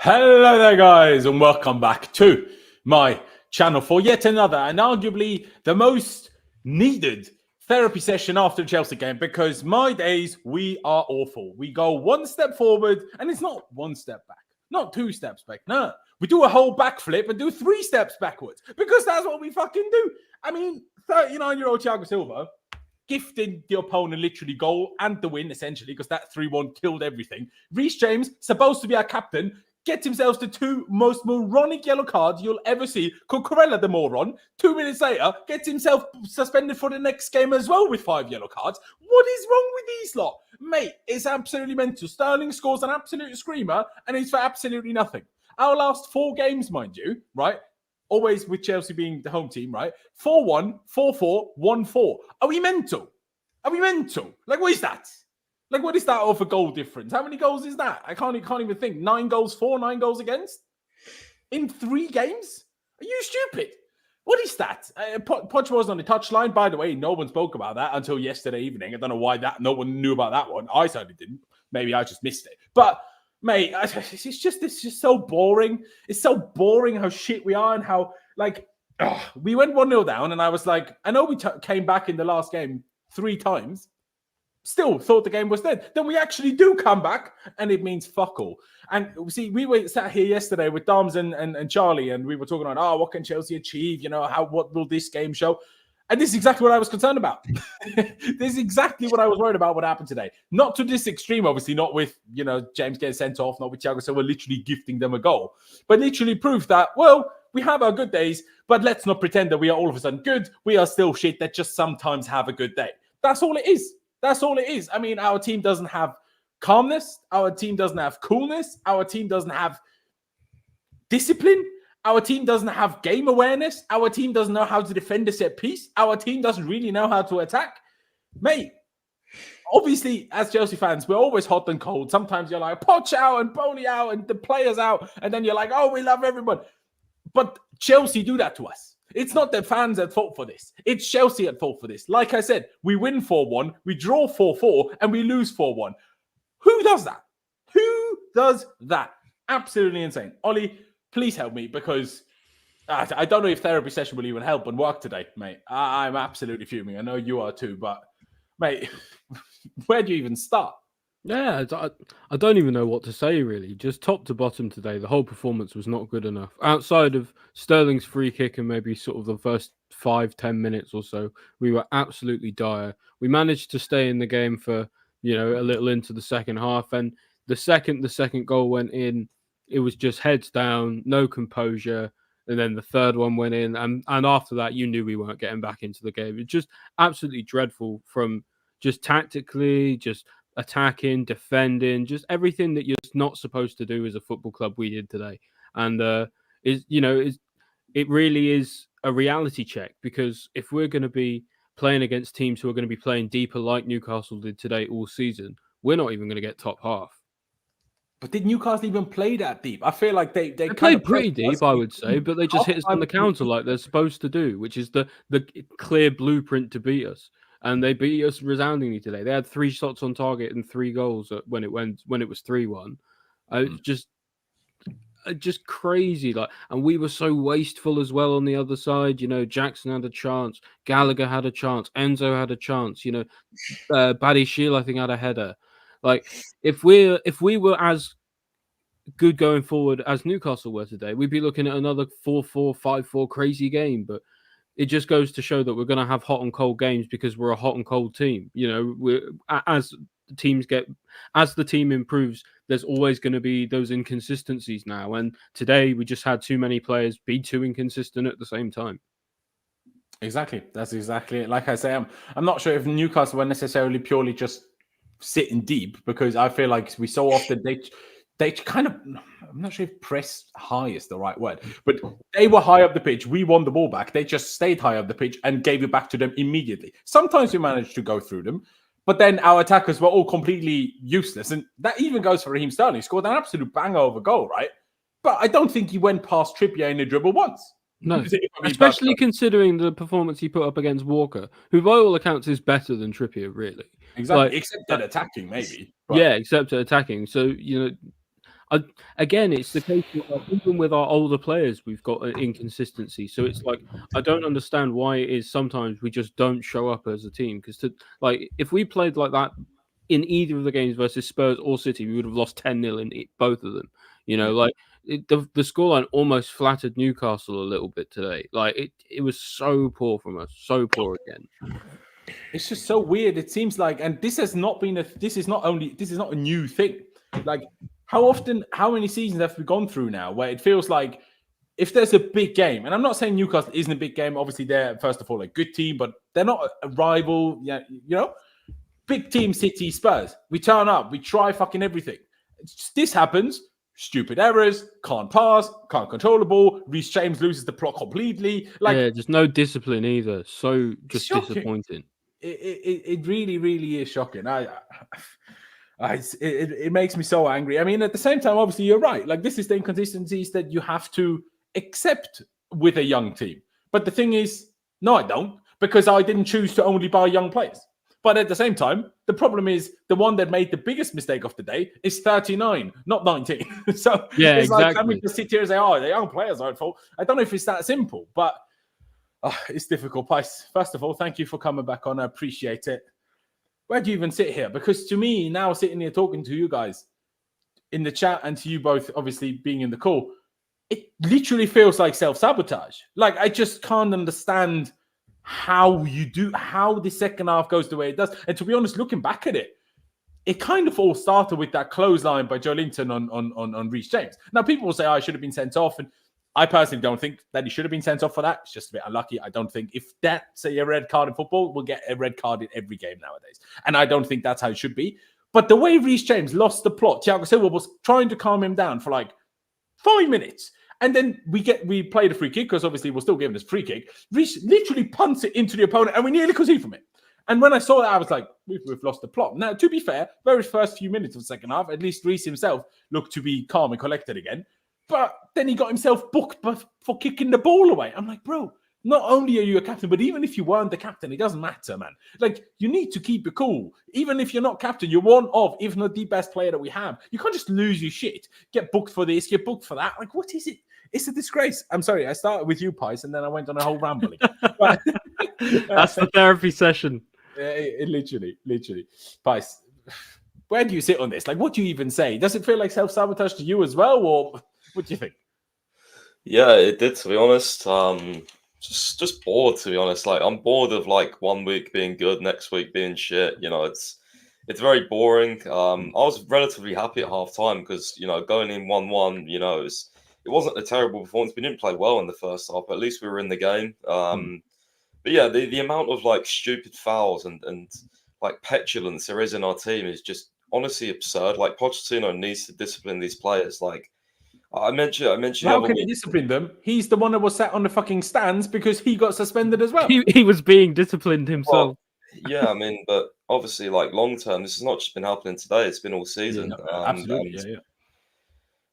Hello there, guys, and welcome back to my channel for yet another and arguably the most needed therapy session after the Chelsea game, because my days, we are awful. We go one step forward, and it's not one step back, not two steps back. No, we do a whole backflip and do 3 steps backwards, because that's what we fucking do. I mean, 39-year-old Thiago Silva gifted the opponent literally goal and the win, essentially, because that 3-1 killed everything. Reece James, supposed to be our captain, gets himself the 2 most moronic yellow cards you'll ever see. Cucurella, the moron, 2 minutes later, gets himself suspended for the next game as well with 5 yellow cards. What is wrong with these lot? Mate, it's absolutely mental. Sterling scores an absolute screamer, and it's for absolutely nothing. Our last 4 games, mind you, right? Always with Chelsea being the home team, right? 4-1, 4-4, 1-4. Are we mental? Are we mental? Like, what is that? Like, what is that of a goal difference? How many goals is that? I can't even think. 9 goals for, 9 goals against? In 3 games? Are you stupid? What is that? Poch was on the touchline. By the way, no one spoke about that until yesterday evening. I don't know why no one knew about that one. I certainly didn't. Maybe I just missed it. But, mate, it's just so boring. It's so boring how shit we are and how, like, we went 1-0 down, and I was like, I know we came back in the last game 3 times. Still thought the game was dead. Then we actually do come back, and it means fuck all. And see, we were sat here yesterday with Doms and Charlie, and we were talking about, what can Chelsea achieve? You know, what will this game show? And this is exactly what I was concerned about. This is exactly what I was worried about what happened today. Not to this extreme, obviously, not with, James getting sent off, not with Thiago Silva literally gifting them a goal, but literally proof that, well, we have our good days, but let's not pretend that we are all of a sudden good. We are still shit that just sometimes have a good day. That's all it is. That's all it is. I mean, our team doesn't have calmness. Our team doesn't have coolness. Our team doesn't have discipline. Our team doesn't have game awareness. Our team doesn't know how to defend a set piece. Our team doesn't really know how to attack. Mate, obviously, as Chelsea fans, we're always hot and cold. Sometimes you're like, Poch out and Bowley out and the players out. And then you're like, oh, we love everyone. But Chelsea do that to us. It's not the fans at fault for this. It's Chelsea at fault for this. Like I said, we win 4-1, we draw 4-4, and we lose 4-1. Who does that? Who does that? Absolutely insane. Ollie, please help me, because I don't know if therapy session will even help and work today, mate. I'm absolutely fuming. I know you are too, but, mate, where do you even start? Yeah, I don't even know what to say, really. Just top to bottom today, the whole performance was not good enough. Outside of Sterling's free kick and maybe sort of the first 5-10 minutes or so, we were absolutely dire. We managed to stay in the game for, a little into the second half. And the second goal went in, it was just heads down, no composure. And then the third one went in. And after that, you knew we weren't getting back into the game. It's just absolutely dreadful from just tactically, just attacking, defending, just everything that you're not supposed to do as a football club we did today. And it really is a reality check, because if we're going to be playing against teams who are going to be playing deeper like Newcastle did today all season, we're not even going to get top half. But did Newcastle even play that deep? I feel like they played pretty deep, I would say, but they just hit us on the counter like they're supposed to do, which is the clear blueprint to beat us. And they beat us resoundingly today. They had 3 shots on target and 3 goals when it was 3-1. Just crazy. And we were so wasteful as well on the other side. Jackson had a chance, Gallagher had a chance, Enzo had a chance. Badiashile, I think, had a header. Like, if we were as good going forward as Newcastle were today, we'd be looking at another 4-4, 5-4 crazy game. But it just goes to show that we're going to have hot and cold games, because we're a hot and cold team. As the team improves, there's always going to be those inconsistencies now. And today we just had too many players be too inconsistent at the same time. Exactly. That's exactly it. Like I say, I'm not sure if Newcastle were necessarily purely just sitting deep, because I feel like we so often they kind of, I'm not sure if press high is the right word, but they were high up the pitch. We won the ball back. They just stayed high up the pitch and gave it back to them immediately. Sometimes we managed to go through them, but then our attackers were all completely useless. And that even goes for Raheem Sterling. He scored an absolute banger of a goal, right? But I don't think he went past Trippier in a dribble once. No, especially considering the performance he put up against Walker, who by all accounts is better than Trippier, really. Exactly, except at attacking, maybe. But... Yeah, except at attacking. So, Again, it's the case of, like, even with our older players, we've got an inconsistency. So it's like I don't understand why it is sometimes we just don't show up as a team. Because like if we played like that in either of the games versus Spurs or City, we would have lost 10-0 in both of them. Like the scoreline almost flattered Newcastle a little bit today. Like it was so poor from us, so poor again. It's just so weird. It seems like, and this is not a new thing. Like how many seasons have we gone through now where it feels like if there's a big game, and I'm not saying Newcastle isn't a big game. Obviously, they're first of all a good team, but they're not a rival. Yeah, big team, City, Spurs. We turn up, we try fucking everything. This happens. Stupid errors, can't pass, can't control the ball. Reece James loses the plot completely. There's no discipline either. So just disappointing. It really, really is shocking. It makes me so angry. I mean, at the same time, obviously, you're right. Like, this is the inconsistencies that you have to accept with a young team. But the thing is, no, I don't, because I didn't choose to only buy young players. But at the same time, the problem is the one that made the biggest mistake of the day is 39, not 19. So yeah, it's exactly. like, I mean, to sit here and say, oh, the young players are at fault. I don't know if it's that simple, but it's difficult. First of all, thank you for coming back on. I appreciate it. Where do you even sit here? Because to me, now sitting here talking to you guys in the chat and to you both, obviously being in the call, it literally feels like self-sabotage. Like, I just can't understand how the second half goes the way it does. And to be honest, looking back at it, it kind of all started with that clothesline by Joelinton on Reece James. Now, people will say, I should have been sent off. And I personally don't think that he should have been sent off for that. It's just a bit unlucky. I don't think if that's a red card in football, we'll get a red card in every game nowadays. And I don't think that's how it should be. But the way Reece James lost the plot, Thiago Silva was trying to calm him down for like 5 minutes. And then we played a free kick because obviously we're still giving this free kick. Reece literally punts it into the opponent and we nearly concede from it. And when I saw that, I was like, we've lost the plot. Now, to be fair, very first few minutes of the second half, at least Reece himself looked to be calm and collected again. But then he got himself booked for kicking the ball away. I'm like, bro, not only are you a captain, but even if you weren't the captain, it doesn't matter, man. Like, you need to keep it cool. Even if you're not captain, you're one of, if not the best player that we have. You can't just lose your shit. Get booked for this, get booked for that. Like, what is it? It's a disgrace. I'm sorry. I started with you, Pice, and then I went on a whole rambling. But, that's the therapy session. Literally. Pice, where do you sit on this? Like, what do you even say? Does it feel like self-sabotage to you as well, or what do you think? Yeah, it did, to be honest. Just bored, to be honest. Like, I'm bored of like 1 week being good, next week being shit. It's very boring. I was relatively happy at half time because, going in 1-1, it wasn't a terrible performance. We didn't play well in the first half, but at least we were in the game. But yeah, the amount of like stupid fouls and like petulance there is in our team is just honestly absurd. Like, Pochettino needs to discipline these players. Like, I mentioned. How can he discipline them? He's the one that was sat on the fucking stands because he got suspended as well. He was being disciplined himself. Well, yeah, I mean, but obviously, like, long term, this has not just been happening today. It's been all season. Absolutely, yeah.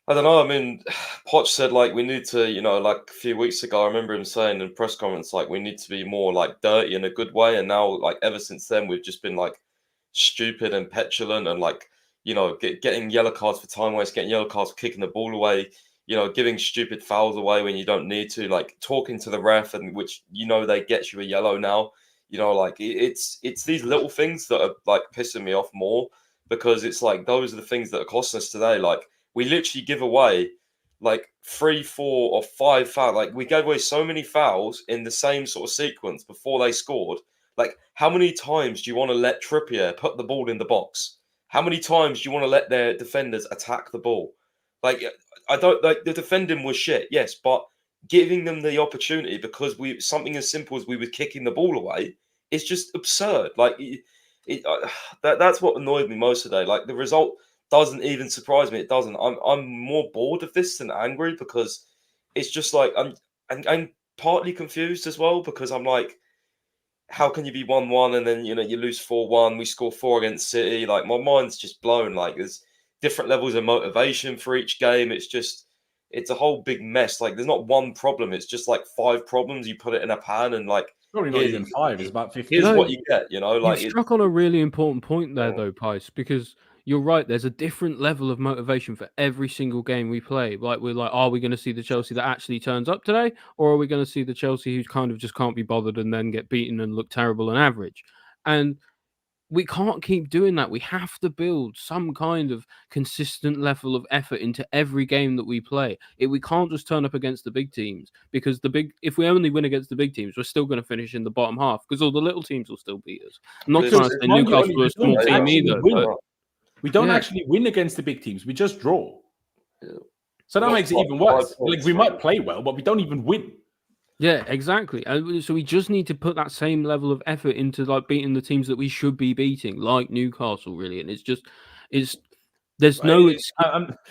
I don't know. I mean, Poch said, like, we need to, like a few weeks ago, I remember him saying in press conference, like, we need to be more, like, dirty in a good way. And now, like, ever since then, we've just been, like, stupid and petulant and, like, getting yellow cards for time waste, getting yellow cards for kicking the ball away, giving stupid fouls away when you don't need to, like, talking to the ref, and which, they get you a yellow now. Like, it's these little things that are, like, pissing me off more, because it's like those are the things that are costing us today. Like, we literally give away like 3, 4, or 5 fouls. Like, we gave away so many fouls in the same sort of sequence before they scored. Like, how many times do you want to let Trippier put the ball in the box? How many times do you want to let their defenders attack the ball? Like, I don't like the defending was shit, yes, but giving them the opportunity because something as simple as we were kicking the ball away is just absurd. Like, that's what annoyed me most today. Like, the result doesn't even surprise me. It doesn't. I'm more bored of this than angry, because it's just like I'm partly confused as well, because I'm like, how can you be 1-1 and then you lose 4-1? We score 4 against City. Like, my mind's just blown. Like, there's different levels of motivation for each game. It's a whole big mess. Like, there's not one problem. It's just like 5 problems. You put it in a pan and like probably not even 5. It's about 50. Here's what you get. Like, you struck on a really important point there, though, Pice, because you're right. There's a different level of motivation for every single game we play. Like, we're like, are we going to see the Chelsea that actually turns up today? Or are we going to see the Chelsea who kind of just can't be bothered and then get beaten and look terrible and average? And we can't keep doing that. We have to build some kind of consistent level of effort into every game that we play. We can't just turn up against the big teams, because if we only win against the big teams, we're still going to finish in the bottom half because all the little teams will still beat us. I'm not trying to say Newcastle are a small team either. We don't actually win against the big teams. We just draw. Yeah. So that makes it even worse. Like, we might play well, but we don't even win. Yeah, exactly. And so we just need to put that same level of effort into like beating the teams that we should be beating, like Newcastle, really. And there's no excuse.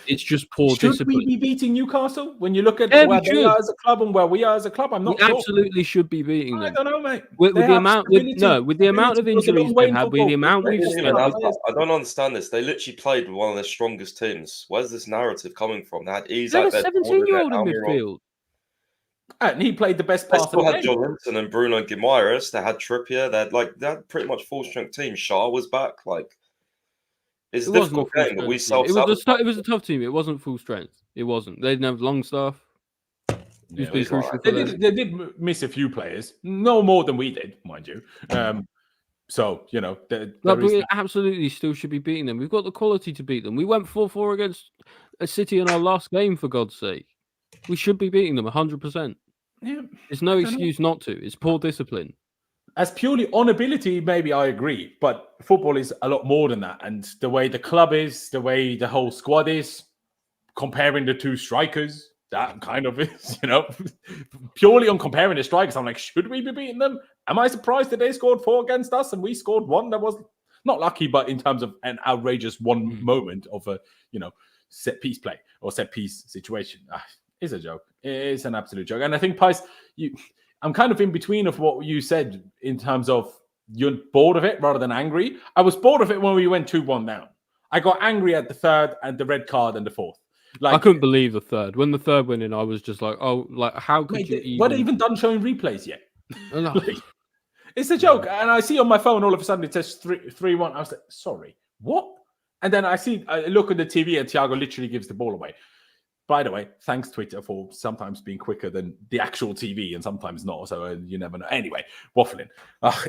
It's just poor discipline. Should we be beating Newcastle when you look at where they are as a club and where we are as a club? I'm not sure. Absolutely should be beating them. I don't know, mate. With the amount of injuries they've had, with the amount we've spent. I don't understand this. They literally played with one of their strongest teams. Where's this narrative coming from? They had Isak. They had a 17-year-old in midfield. And he played the best part of the game. They still had Joelinton and Bruno Guimaraes. They had Trippier. They had pretty much full strength team. Shaw was back. It's a difficult game, but we self-sabotaged. It was a tough team. It wasn't full strength. It wasn't. They didn't have Longstaff. Yeah, they did miss a few players, no more than we did, mind you. So we absolutely still should be beating them. We've got the quality to beat them. We went 4-4 against a City in our last game, for God's sake. We should be beating them 100%. Yeah, there's no excuse not to. It's poor discipline. As purely on ability, maybe I agree, but football is a lot more than that. And the way the club is, the way the whole squad is, comparing the two strikers, that kind of is, purely on comparing the strikers. I'm like, should we be beating them? Am I surprised that they scored 4 against us and we scored 1? That was not lucky, but in terms of an outrageous moment of a, set piece play or set piece situation. It's a joke. It's an absolute joke. And I think, Pice, I'm kind of in between of what you said in terms of you're bored of it rather than angry. I was bored of it when we went 2-1 down. I got angry at the third and the red card and the fourth. I couldn't believe the third. When the third went in, I was just like, how could you even... Were they even done showing replays yet? No. It's a joke. And I see on my phone, all of a sudden, it says 3-1. I was like, sorry, what? And then I look at the TV and Thiago literally gives the ball away. By the way, thanks Twitter for sometimes being quicker than the actual TV and sometimes not. So you never know. Anyway, waffling.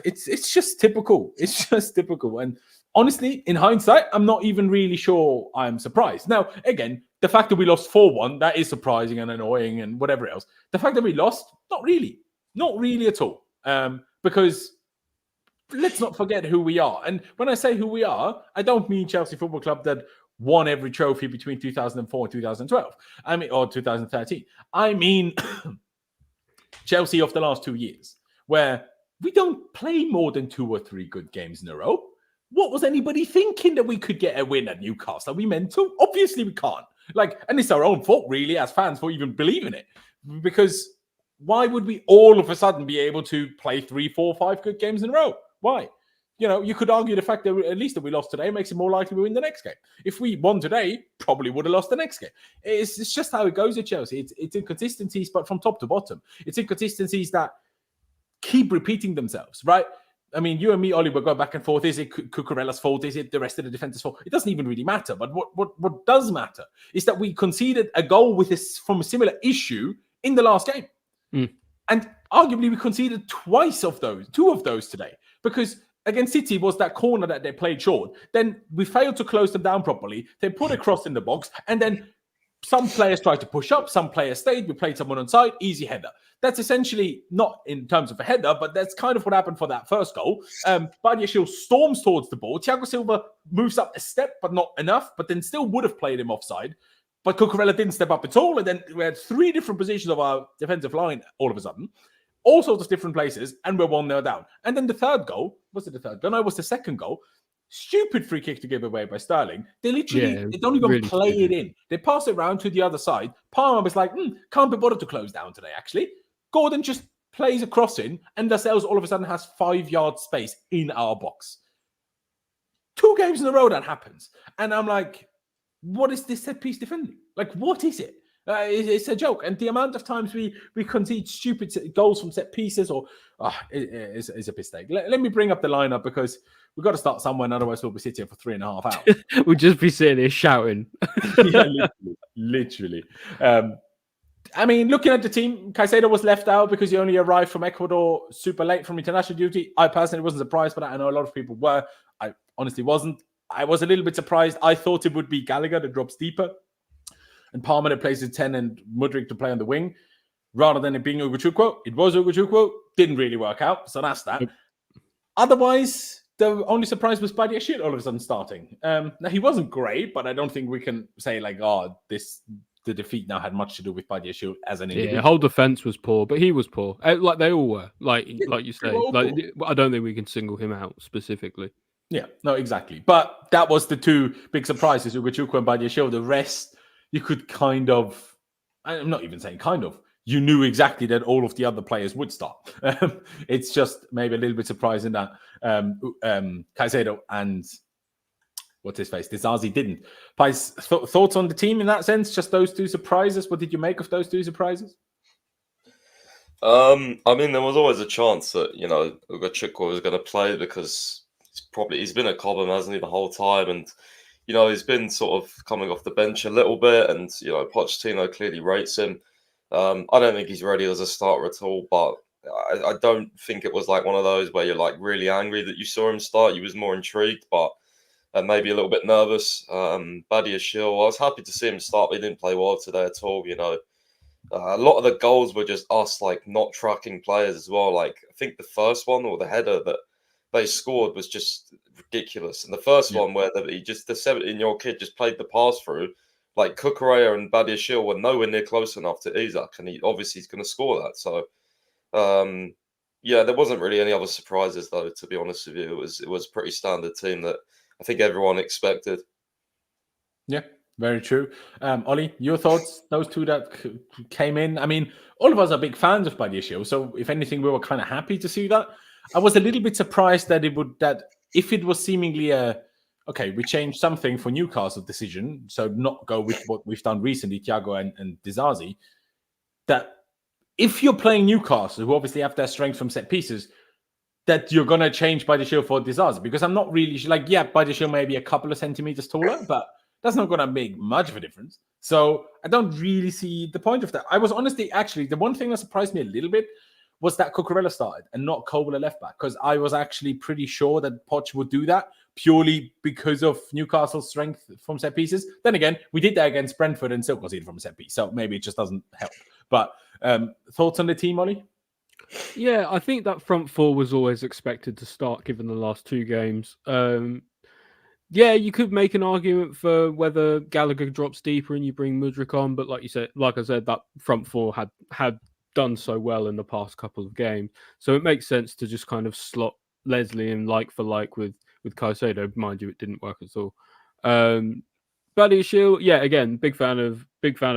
It's just typical. It's just typical. And honestly, in hindsight, I'm not even really sure I'm surprised. Now, again, the fact that we lost 4-1, that is surprising and annoying and whatever else. The fact that we lost, not really at all. Because let's not forget who we are. And when I say who we are, I don't mean Chelsea Football Club that won every trophy between 2004 and 2012. Or 2013. I mean Chelsea of the last 2 years, where we don't play more than 2 or 3 good games in a row. What was anybody thinking that we could get a win at Newcastle? Are we meant to? Obviously we can't. And it's our own fault, really, as fans, for even believing it. Because why would we all of a sudden be able to play 3, 4, 5 good games in a row? Why? You could argue the fact that at least that we lost today makes it more likely we win the next game. If we won today, probably would have lost the next game. It's just how it goes at Chelsea. It's inconsistencies, but from top to bottom. It's inconsistencies that keep repeating themselves, right? I mean, you and me, Ollie, will go back and forth. Is it Cucurella's fault? Is it the rest of the defender's fault? It doesn't even really matter. But what does matter is that we conceded a goal from a similar issue in the last game. And arguably we conceded 2 of those today. Because against City was that corner that they played short. Then we failed to close them down properly. They put a cross in the box. And then some players tried to push up. Some players stayed. We played someone on side. Easy header. That's essentially not in terms of a header, but that's kind of what happened for that first goal. Badiashile storms towards the ball. Thiago Silva moves up a step, but not enough. But then still would have played him offside. But Cucurella didn't step up at all. And then we had 3 different positions of our defensive line all of a sudden. All sorts of different places, and we're 1-0 down. And then the third goal, was it the third goal? No, it was the second goal. Stupid free kick to give away by Sterling. They literally, they don't even really play it in. They pass it around to the other side. Palmer was like, can't be bothered to close down today, actually. Gordon just plays a cross in, and Lascelles all of a sudden has 5 yard space in our box. 2 games in a row that happens. And I'm like, what is this set piece defending? What is it? It's a joke. And the amount of times we concede stupid goals from set pieces is a mistake. Let me bring up the lineup because we've got to start somewhere. Otherwise, we'll be sitting here for 3.5 hours. We'll just be sitting here shouting. Yeah, literally. I mean, looking at the team, Caicedo was left out because he only arrived from Ecuador super late from international duty. I personally wasn't surprised by that. I know a lot of people were. I honestly wasn't. I was a little bit surprised. I thought it would be Gallagher that drops deeper and Palmer that plays at 10 and Mudryk to play on the wing rather than it being Ugochukwu. It was Ugochukwu. Didn't really work out. So that's that. Otherwise, the only surprise was Badiashile all of a sudden starting. Now, he wasn't great, but I don't think we can say like, the defeat now had much to do with Badiashile as an individual. Yeah, whole defense was poor, but he was poor. Like they all were. Like you say. Like I don't think we can single him out specifically. Yeah, no, exactly. But that was the two big surprises, Ugochukwu and Badiashile. The rest, you could kind of, I'm not even saying kind of, you knew exactly that all of the other players would start. It's just maybe a little bit surprising that Caicedo and what's his face, Dizazi didn't. Pies, thoughts on the team in that sense? Just those two surprises? What did you make of those two surprises? I mean, there was always a chance that, Ugochukwu was going to play because he's been at Cobham, hasn't he, the whole time, and he's been sort of coming off the bench a little bit, and Pochettino clearly rates him. I don't think he's ready as a starter at all, but I don't think it was like one of those where you're like really angry that you saw him start. You was more intrigued, but maybe a little bit nervous. Badiashile, I was happy to see him start, but he didn't play well today at all. A lot of the goals were just us like not tracking players as well. Like I think the first one or the header that they scored was just ridiculous. And the first one where the 17-year-old kid just played the pass through, like Cucurella and Badiashile were nowhere near close enough to Isak, and he's going to score that. So, there wasn't really any other surprises though. To be honest with you, it was a pretty standard team that I think everyone expected. Yeah, very true. Ollie, your thoughts? Those two that came in. I mean, all of us are big fans of Badiashile, so if anything, we were kind of happy to see that. I was a little bit surprised that if it was seemingly we changed something for Newcastle decision, so not go with what we've done recently, Thiago and Dizazi, that if you're playing Newcastle, who obviously have their strength from set pieces, that you're going to change Badiashile for Dizazi, because I'm not really like, Badiashile may be a couple of centimeters taller, but that's not going to make much of a difference. So I don't really see the point of that. I was honestly, actually, the one thing that surprised me a little bit was that Cucurella started and not Cobham left back, because I was actually pretty sure that Poch would do that purely because of Newcastle's strength from set pieces. Then again, we did that against Brentford and still conceded from a set piece, so maybe it just doesn't help. But thoughts on the team, Ollie? Yeah, I think that front four was always expected to start given the last two games. You could make an argument for whether Gallagher drops deeper and you bring Mudryk on, but like I said, that front four had done so well in the past couple of games, so it makes sense to just kind of slot Leslie in like for like with Caicedo. Mind you, it didn't work at all. Badiashile, again, big fan of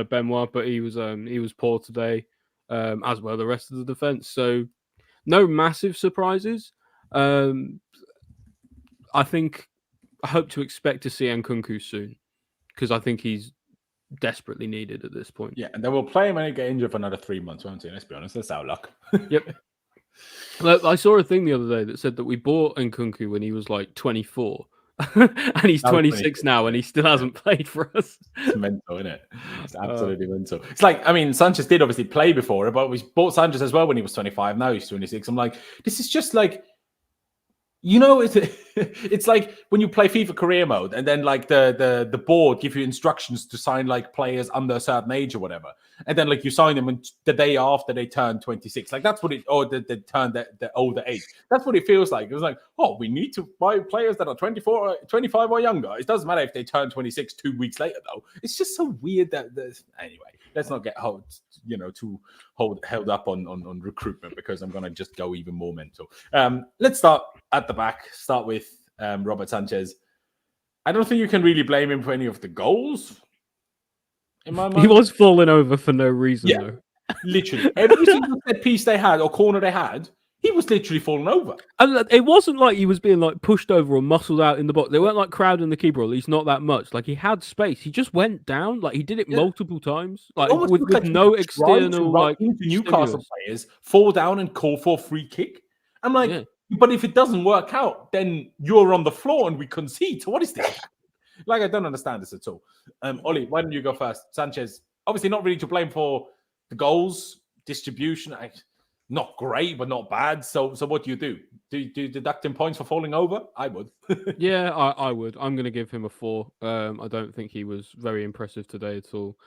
Benoit, but he was poor today, as well the rest of the defense. So no massive surprises. I hope to expect to see Nkunku soon, because I think he's desperately needed at this point. Yeah, and then we'll play him when he get injured for another 3 months, won't he? Let's be honest, that's our luck. Yep. I saw a thing the other day that said that we bought Nkunku when he was like 24, and he's 26 now, and he still hasn't played for us. It's mental, isn't it? It's absolutely mental. It's like, I mean, Sanchez did obviously play before, but we bought Sanchez as well when he was 25. Now he's 26. I'm like, this is just like, it's like when you play FIFA career mode and then like the board give you instructions to sign like players under a certain age or whatever, and then like you sign them the day after they turn 26. Like that's what it, or they turn the older age. That's what it feels like. It was like, we need to buy players that are 24, 25 or younger. It doesn't matter if they turn 26 2 weeks later though. It's just so weird that anyway. Let's not get too held up on recruitment, because I'm gonna just go even more mental. Let's start at the back. Start with Robert Sanchez. I don't think you can really blame him for any of the goals. In my mind, he was falling over for no reason. Yeah, though. Literally every single set piece they had or corner they had, he was literally falling over. And it wasn't like he was being like pushed over or muscled out in the box. They weren't like crowding the keeper, or at least not that much. Like he had space. He just went down. Like he did it multiple times. Like with no external like into Newcastle players, fall down and call for a free kick. I'm like, but if it doesn't work out, then you're on the floor and we concede. So what is this? Like, I don't understand this at all. Ollie, why don't you go first? Sanchez, obviously not really to blame for the goals, distribution. Not great, but not bad. So what do? Do you deduct him points for falling over? I would. Yeah, I would. I'm going to give him a 4. I don't think he was very impressive today at all.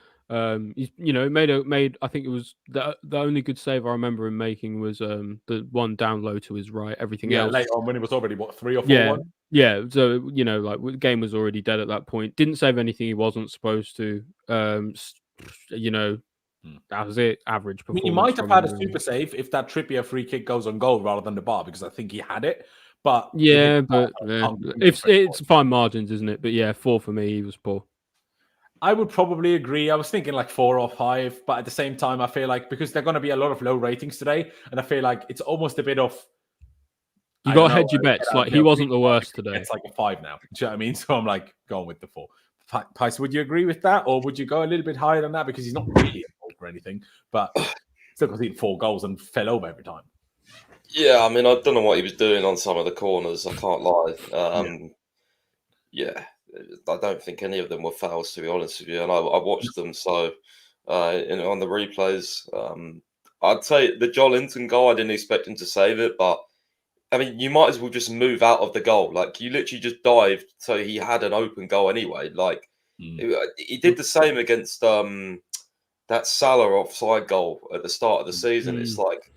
He's made. I think it was the only good save I remember him making was the one down low to his right. Everything else later on when it was already 3 or 4-1. Yeah. So like the game was already dead at that point. Didn't save anything he wasn't supposed to. That was it. Average performance. He might have had a super save if that Trippier free kick goes on goal rather than the bar, because I think he had it. But it's fine margins, isn't it? But yeah, 4 for me. He was poor. I would probably agree. I was thinking like 4 or 5, but at the same time, I feel like because there are going to be a lot of low ratings today, and I feel like it's almost a bit of. You got to hedge your bets. Like he wasn't the worst today. It's like a 5 now. Do you know what I mean? So I'm like going with the 4. Pice, would you agree with that, or would you go a little bit higher than that because he's not really involved or anything, but still conceded 4 goals and fell over every time? Yeah, I mean, I don't know what he was doing on some of the corners. I can't lie. I don't think any of them were fouls, to be honest with you. And I watched them, so on the replays, I'd say the Joelinton goal, I didn't expect him to save it, but I mean, you might as well just move out of the goal. Like, you literally just dived, so he had an open goal anyway. Like, he did the same against that Salah offside goal at the start of the season. It's like,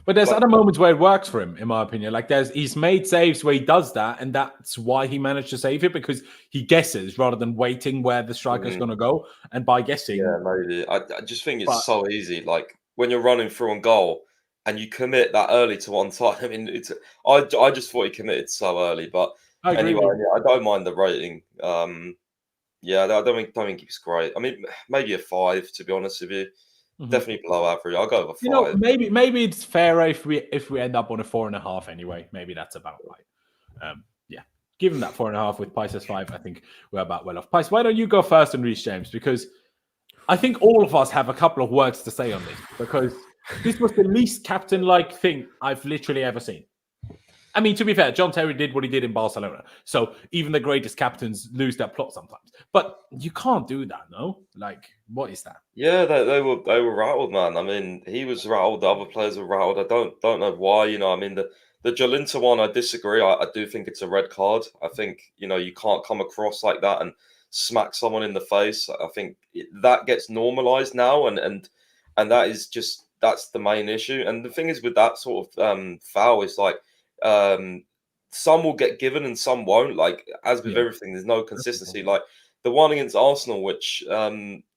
but there's other moments where it works for him, in my opinion. Like he's made saves where he does that, and that's why he managed to save it, because he guesses rather than waiting where the striker's going to go. And by guessing, maybe I just think it's so easy. Like when you're running through on goal and you commit that early to one side. I mean, I just thought he committed so early, but anyway, I don't mind the rating. I don't think he was great. I mean, maybe a 5, to be honest with you. Definitely below average. I'll go with a 5. Maybe it's fairer if we end up on a 4.5 anyway. Maybe that's about right. Give him that 4.5 with Pice's 5. I think we're about well off. Pice, why don't you go first and Reece James? Because I think all of us have a couple of words to say on this, because this was the least captain-like thing I've literally ever seen. I mean, to be fair, John Terry did what he did in Barcelona. So even the greatest captains lose their plot sometimes. But you can't do that, no? Like, what is that? Yeah, they were rattled, man. I mean, he was rattled. The other players were rattled. I don't know why. I mean, the Joelinton one, I disagree. I do think it's a red card. I think, you can't come across like that and smack someone in the face. I think that gets normalized now, and that is just, that's the main issue. And the thing is with that sort of foul is like, some will get given and some won't. Like, as with everything, there's no consistency. Like the one against Arsenal, which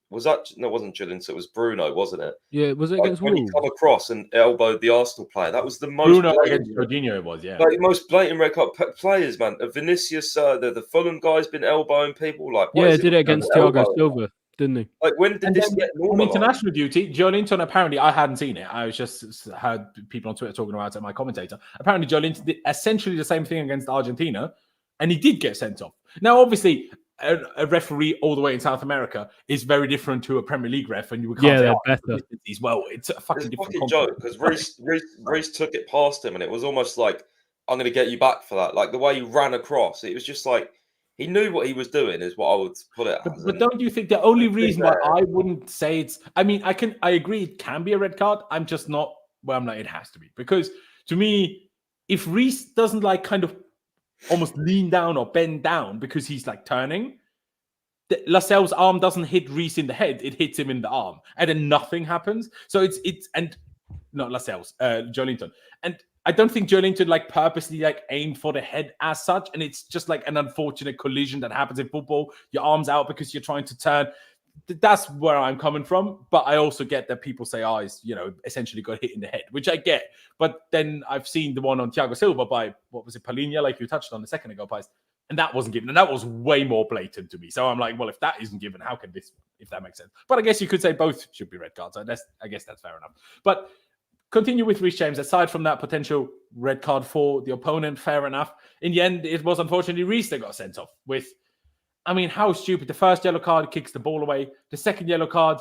was that? No, it wasn't Joelinton. It was Bruno, wasn't it? Yeah, was it against when Wolves? he come across and elbowed the Arsenal player? That was the most Bruno against Jorginho. It was, yeah. Like the most blatant red card players, man. Vinicius, the Fulham guy's been elbowing people. Like, did it against Thiago Silva, didn't he? Like, when did this get on international duty? Joelinton, apparently, I hadn't seen it. I was just heard people on Twitter talking about it. My commentator, apparently, Joelinton did essentially the same thing against Argentina, and he did get sent off. Now, obviously, a referee all the way in South America is very different to a Premier League ref, and we can't say better. Well, it's a fucking different joke, because Reece took it past him, and it was almost like, I'm going to get you back for that. Like the way he ran across, it was just like, he knew what he was doing, is what I would put it as. But don't you think the only reason why I wouldn't say it's... I mean, I agree it can be a red card. I'm just not... Well, I'm like, it has to be. Because to me, if Reece doesn't like kind of almost lean down or bend down because he's like turning, Lascelles' arm doesn't hit Reece in the head. It hits him in the arm. And then nothing happens. So it's not Lascelles, Joelinton. And I don't think Joelinton like purposely like aimed for the head as such, and it's just like an unfortunate collision that happens in football. Your arm's out because you're trying to turn. That's where I'm coming from. But I also get that people say, he's essentially got hit in the head, which I get. But then I've seen the one on Thiago Silva by Palhinha, like you touched on a second ago, Pice, and that wasn't given, and that was way more blatant to me. So I'm like, well, if that isn't given, how can this? If that makes sense. But I guess you could say both should be red cards. I guess that's fair enough. But continue with Reece James. Aside from that potential red card for the opponent, fair enough. In the end, it was unfortunately Reece that got sent off with, I mean, how stupid. The first yellow card kicks the ball away. The second yellow card,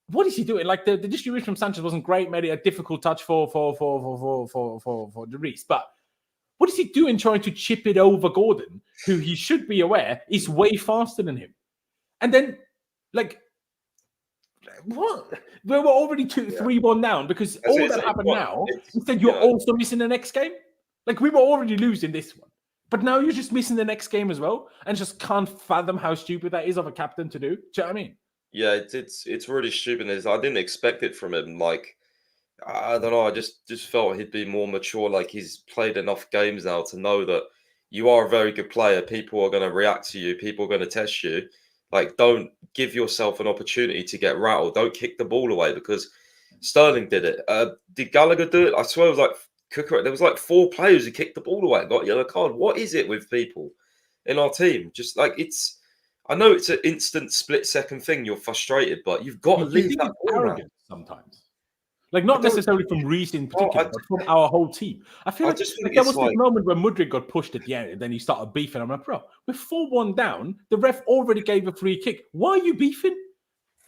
what is he doing? Like the distribution from Sanchez wasn't great, made it a difficult touch for the Reece. But what is he doing trying to chip it over Gordon, who he should be aware is way faster than him? And then, like, what? We were already 3-1 down because all that happened now, instead you're also missing the next game. Like, we were already losing this one. But now you're just missing the next game as well, and just can't fathom how stupid that is of a captain to do. Do you know what I mean? Yeah, it's really stupid. I didn't expect it from him. Like, I don't know. I just felt he'd be more mature. Like, he's played enough games now to know that you are a very good player. People are going to react to you. People are going to test you. Like, don't give yourself an opportunity to get rattled. Don't kick the ball away because Sterling did it. Did Gallagher do it? I swear it was like Cucurella. There was like 4 players who kicked the ball away and got a yellow card. What is it with people in our team? Just like I know it's an instant split-second thing. You're frustrated, but you've got to leave that arrogance sometimes. Like, not necessarily from Reece in particular, but from our whole team. I feel like there was this moment where Mudryk got pushed at the end, and then he started beefing. I'm like, bro, we're 4-1 down. The ref already gave a free kick. Why are you beefing?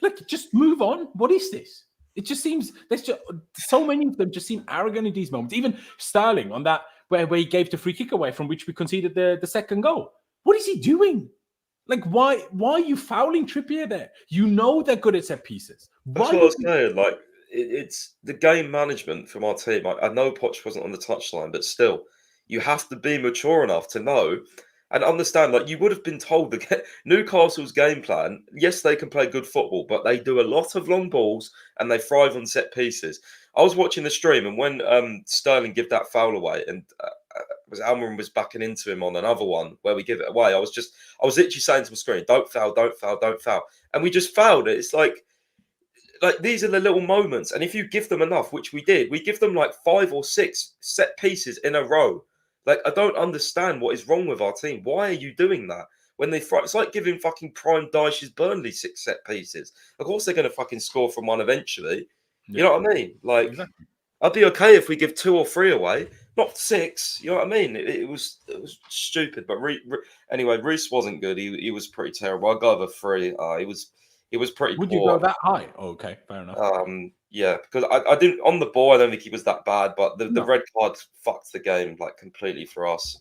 Like, just move on. What is this? It just seems there's just so many of them just seem arrogant in these moments. Even Sterling on that where he gave the free kick away, from which we conceded the second goal. What is he doing? Like, why are you fouling Trippier there? You know they're good at set pieces. That's what I was saying. Like, it's the game management from our team. I know Poch wasn't on the touchline, but still, you have to be mature enough to know and understand. Like, you would have been told that Newcastle's game plan. Yes, they can play good football, but they do a lot of long balls and they thrive on set pieces. I was watching the stream, and when Sterling gave that foul away, and Almiron was backing into him on another one where we give it away. I was literally saying to my screen, "Don't foul, don't foul, don't foul," and we just fouled it. It's like these are the little moments, and if you give them enough, which we did, we give them like 5 or 6 set pieces in a row. Like, I don't understand what is wrong with our team. Why are you doing that? When it's like giving fucking Prime Dyche's Burnley 6 set pieces. Of course they're going to fucking score from one eventually. You know what I mean? Like, exactly. I'd be okay if we give 2 or 3 away, not 6. You know what I mean? It was stupid. But anyway, Reece wasn't good. He was pretty terrible. I got over 3. He was pretty Would poor. you go that high? Oh, okay, fair enough. Yeah, because I didn't on the ball. I don't think he was that bad, but the red card fucked the game like completely for us.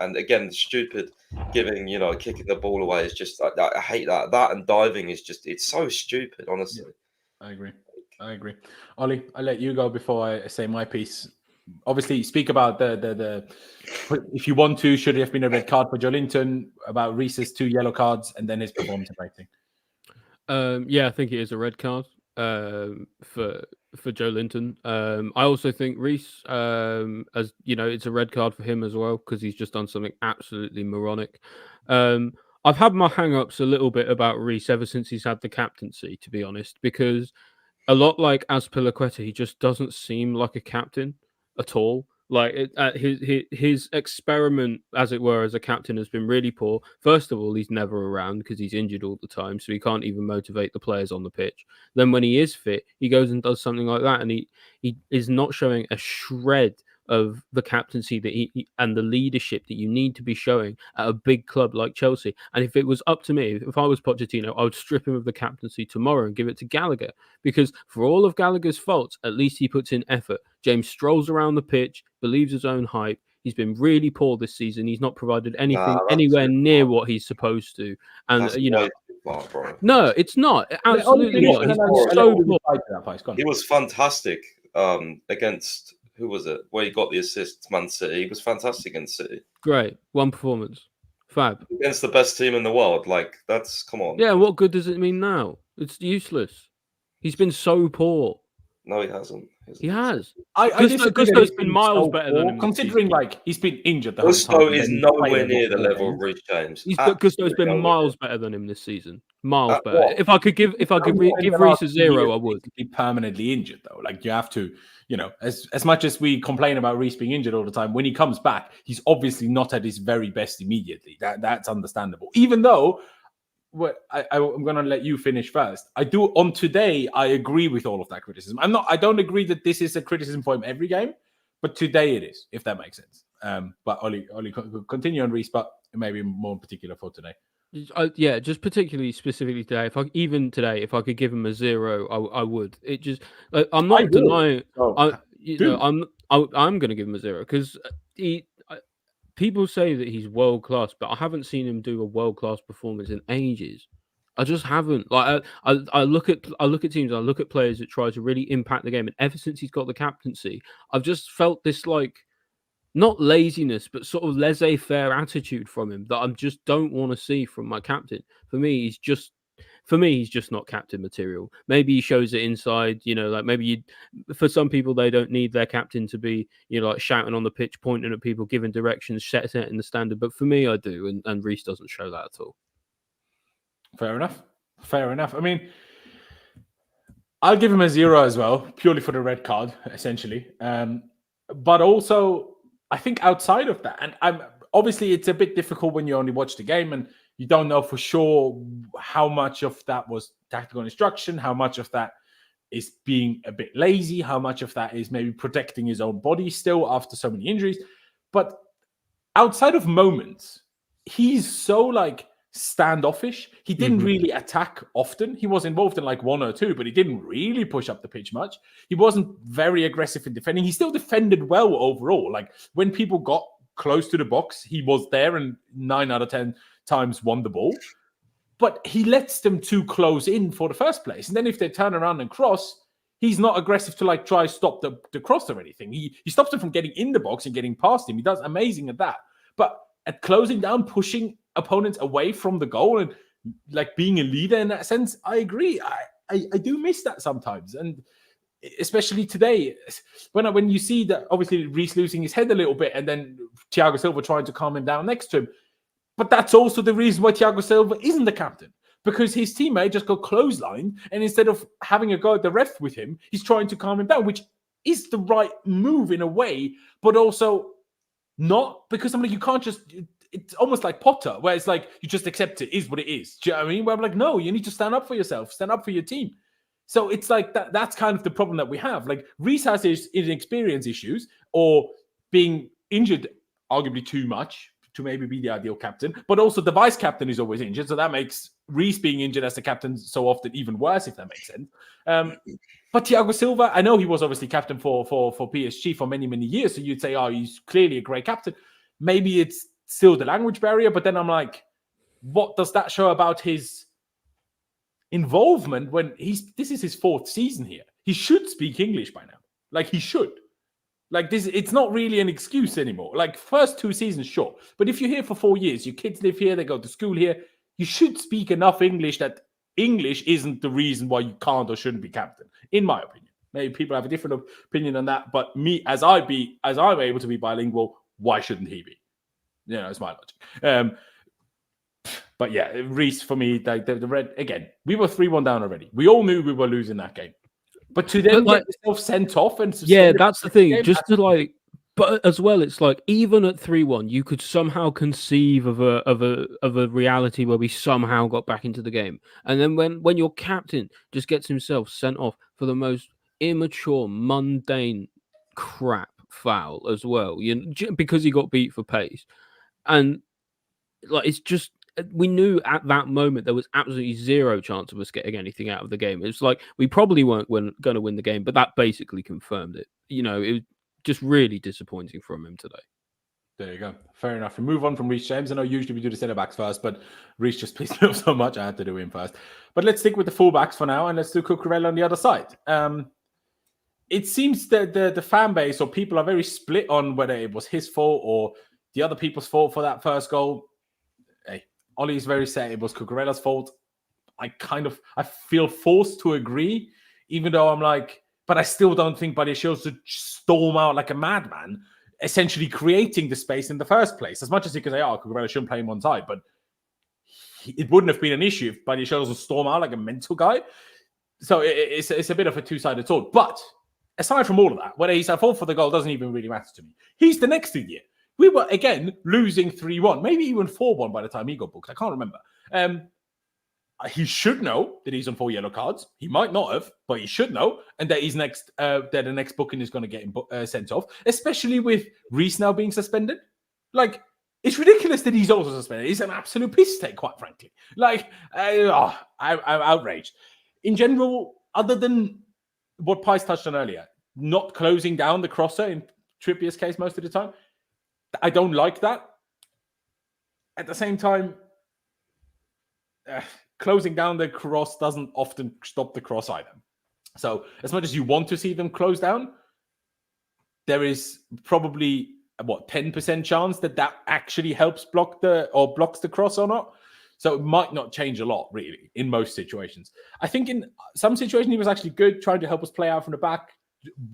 And again, stupid giving kicking the ball away is just I hate that. That and diving is just it's so stupid. Honestly, yeah, I agree. Ollie, I'll let you go before I say my piece. Obviously, speak about the if you want to, should it have been a red card for Joelinton, about Reece's 2 yellow cards, and then his performance rating. Yeah, I think it is a red card for Joelinton. I also think Reece, as you know, it's a red card for him as well because he's just done something absolutely moronic. I've had my hang-ups a little bit about Reece ever since he's had the captaincy, to be honest, because a lot like Azpilicueta, he just doesn't seem like a captain at all. Like his experiment, as it were, as a captain has been really poor. First of all, he's never around because he's injured all the time, so he can't even motivate the players on the pitch. Then when he is fit, he goes and does something like that, and he is not showing a shred of the captaincy that he and the leadership that you need to be showing at a big club like Chelsea. And if it was up to me, if I was Pochettino, I would strip him of the captaincy tomorrow and give it to Gallagher, because for all of Gallagher's faults, at least he puts in effort. James strolls around the pitch, believes his own hype. He's been really poor this season. He's not provided anything anywhere near what he's supposed to. And no, it's not. Absolutely not. He's so poor. He was fantastic against. Who was it? Where he got the assist, Man City. He was fantastic in City. Great. One performance. Fab. Against the best team in the world. Like, come on. Yeah, what good does it mean now? It's useless. He's been so poor. No, he hasn't. He has. Gusto's been miles better than him. Considering, he's been injured the whole time. Gusto is nowhere near the level of Reece James. Gusto's been miles better than him this season. Miles better. What? If I could give Reece a 0, I would. Be permanently injured, though. Like, you have to, as much as we complain about Reece being injured all the time, when he comes back, he's obviously not at his very best immediately. That's understandable. Even though I'm going to let you finish first. I do on today. I agree with all of that criticism. I don't agree that this is a criticism for him every game, but today it is, if that makes sense. But Ollie, continue on Reece, but maybe more in particular for today. Yeah, just specifically today. If I could give him a 0, I would. It just, I'm not denying. I'm going to give him a 0 because people say that he's world class, but I haven't seen him do a world class performance in ages. I just haven't. Like I look at teams, I look at players that try to really impact the game, and ever since he's got the captaincy, I've just felt this like, not laziness, but sort of laissez-faire attitude from him that I just don't want to see from my captain. For me, he's just not captain material. Maybe he shows it inside, like maybe for some people, they don't need their captain to be, like shouting on the pitch, pointing at people, giving directions, setting the standard. But for me, I do. And Reece doesn't show that at all. Fair enough. I mean, I'll give him a 0 as well, purely for the red card, essentially. But also, I think outside of that, and obviously it's a bit difficult when you only watch the game and you don't know for sure how much of that was tactical instruction, how much of that is being a bit lazy, how much of that is maybe protecting his own body still after so many injuries. But outside of moments, he's so like standoffish. He didn't really attack often. He was involved in like 1 or 2, but he didn't really push up the pitch much. He wasn't very aggressive in defending. He still defended well overall. Like when people got close to the box, he was there and 9 out of 10 times won the ball. But he lets them too close in for the first place. And then if they turn around and cross, he's not aggressive to like try stop the cross or anything. He stops them from getting in the box and getting past him. He does amazing at that. But at closing down, pushing opponents away from the goal and like being a leader in that sense, I agree. I do miss that sometimes, and especially today when you see that obviously Reece losing his head a little bit and then Thiago Silva trying to calm him down next to him. But that's also the reason why Thiago Silva isn't the captain, because his teammate just got clotheslined, and instead of having a go at the ref with him, he's trying to calm him down, which is the right move in a way, but also not, because I'm like, you can't just. It's almost like Potter, where it's like, you just accept it is what it is. Do you know what I mean? Where I'm like, no, you need to stand up for yourself, stand up for your team. So it's like that's kind of the problem that we have. Like Reece has his inexperience issues or being injured arguably too much to maybe be the ideal captain, but also the vice captain is always injured. So that makes Reece being injured as the captain so often even worse, if that makes sense. But Thiago Silva, I know he was obviously captain for PSG for many, many years. So you'd say, oh, he's clearly a great captain. Maybe it's still the language barrier, but then I'm like, what does that show about his involvement when this is his 4th season here? He should speak English by now. Like he should. Like this, it's not really an excuse anymore. Like first 2 seasons, sure. But if you're here for 4 years, your kids live here, they go to school here, you should speak enough English that English isn't the reason why you can't or shouldn't be captain, in my opinion. Maybe people have a different opinion on that, but me, as I'm able to be bilingual, why shouldn't he be? It's my logic. But yeah, Reece for me, the red again. We were 3-1 down already. We all knew we were losing that game, but to then get yourself sent off and that's the thing. Just to like, but as well, it's like even at 3-1, you could somehow conceive of a reality where we somehow got back into the game, and then when your captain just gets himself sent off for the most immature, mundane crap foul as well, because he got beat for pace. And like it's just, we knew at that moment there was absolutely zero chance of us getting anything out of the game. It's like we probably weren't going to win the game, but that basically confirmed it. It was just really disappointing from him today. There you go. Fair enough. We move on from Reece James. I know usually we do the centre backs first, but Reece just pissed me off so much I had to do him first. But let's stick with the full backs for now, and let's do Cucurella on the other side. It seems that the fan base or people are very split on whether it was his fault or the other people's fault for that first goal. Hey, Ollie's very set it was Cucurella's fault. I feel forced to agree, even though I'm like, but I still don't think Badiashile should storm out like a madman, essentially creating the space in the first place. As much as you could say, oh, Cucurella shouldn't play him on side, but it wouldn't have been an issue if Badiashile doesn't storm out like a mental guy. So it's a bit of a two-sided sword. But aside from all of that, whether he's at fault for the goal doesn't even really matter to me. He's the next in year. We were, again, losing 3-1, maybe even 4-1 by the time he got booked. I can't remember. he should know that he's on 4 yellow cards. He might not have, but he should know, and that he's next. That the next booking is going to get him sent off, especially with Reece now being suspended. Like, it's ridiculous that he's also suspended. He's an absolute piss take, quite frankly. Like, I'm outraged. In general, other than what Pice touched on earlier, not closing down the crosser in Trippier's case most of the time, I don't like that. At the same time, closing down the cross doesn't often stop the cross either. So as much as you want to see them close down, there is probably 10% chance that actually helps blocks the cross or not. So it might not change a lot, really, in most situations. I think in some situations he was actually good, trying to help us play out from the back.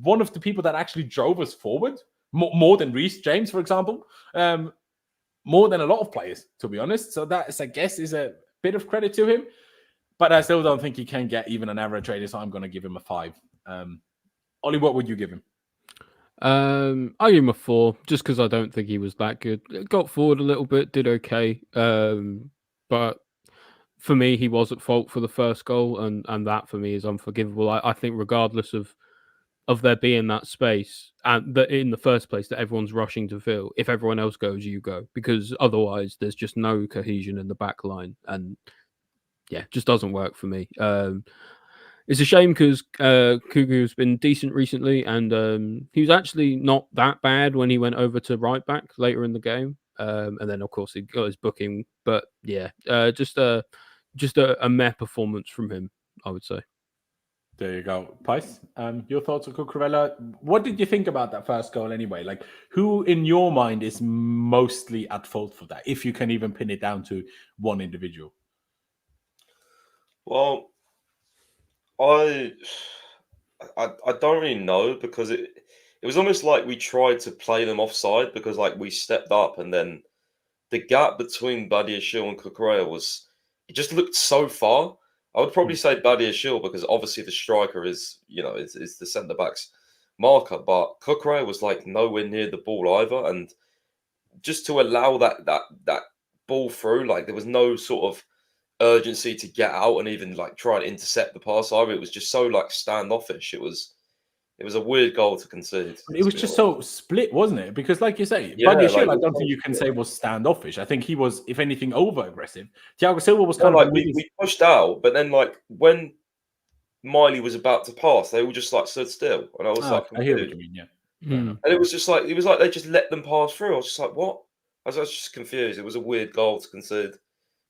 One of the people that actually drove us forward, more than Reece James, for example, more than a lot of players, to be honest. So that, I guess, is a bit of credit to him. But I still don't think he can get even an average rating, so I'm going to give him a 5. Ollie, what would you give him? I give him a 4, just because I don't think he was that good. Got forward a little bit, did okay. But for me, he was at fault for the first goal, and that for me is unforgivable. I think regardless of there being that space, and that in the first place that everyone's rushing to fill, if everyone else goes, you go, because otherwise there's just no cohesion in the back line, and yeah, it just doesn't work for me. It's a shame because Cuckoo's been decent recently, and he was actually not that bad when he went over to right back later in the game. And then, of course, he got his booking. But yeah, just a meh performance from him, I would say. There you go. Pice, your thoughts on Cucurella? What did you think about that first goal anyway? Like, who in your mind is mostly at fault for that, if you can even pin it down to one individual? Well, I don't really know, because it was almost like we tried to play them offside, because like we stepped up and then the gap between Badiashile and Cucurella it just looked so far. I would probably say Badiashile, because obviously the striker is the centre back's marker, but Cucurella was like nowhere near the ball either, and just to allow that ball through, like there was no sort of urgency to get out and even like try to intercept the pass either. It was just so like standoffish. It was a weird goal to concede. It was just so split, wasn't it? Because like you say, Yeah, Badiashile, like, I don't think you can say was standoffish. I think he was, if anything, over aggressive. Thiago Silva was kind kind of of like we pushed out, but then like when Miley was about to pass, they all just like stood still, and I was like, I hear what you mean, yeah. And it was like they just let them pass through. I was just like, what? I was just confused. It was a weird goal to concede.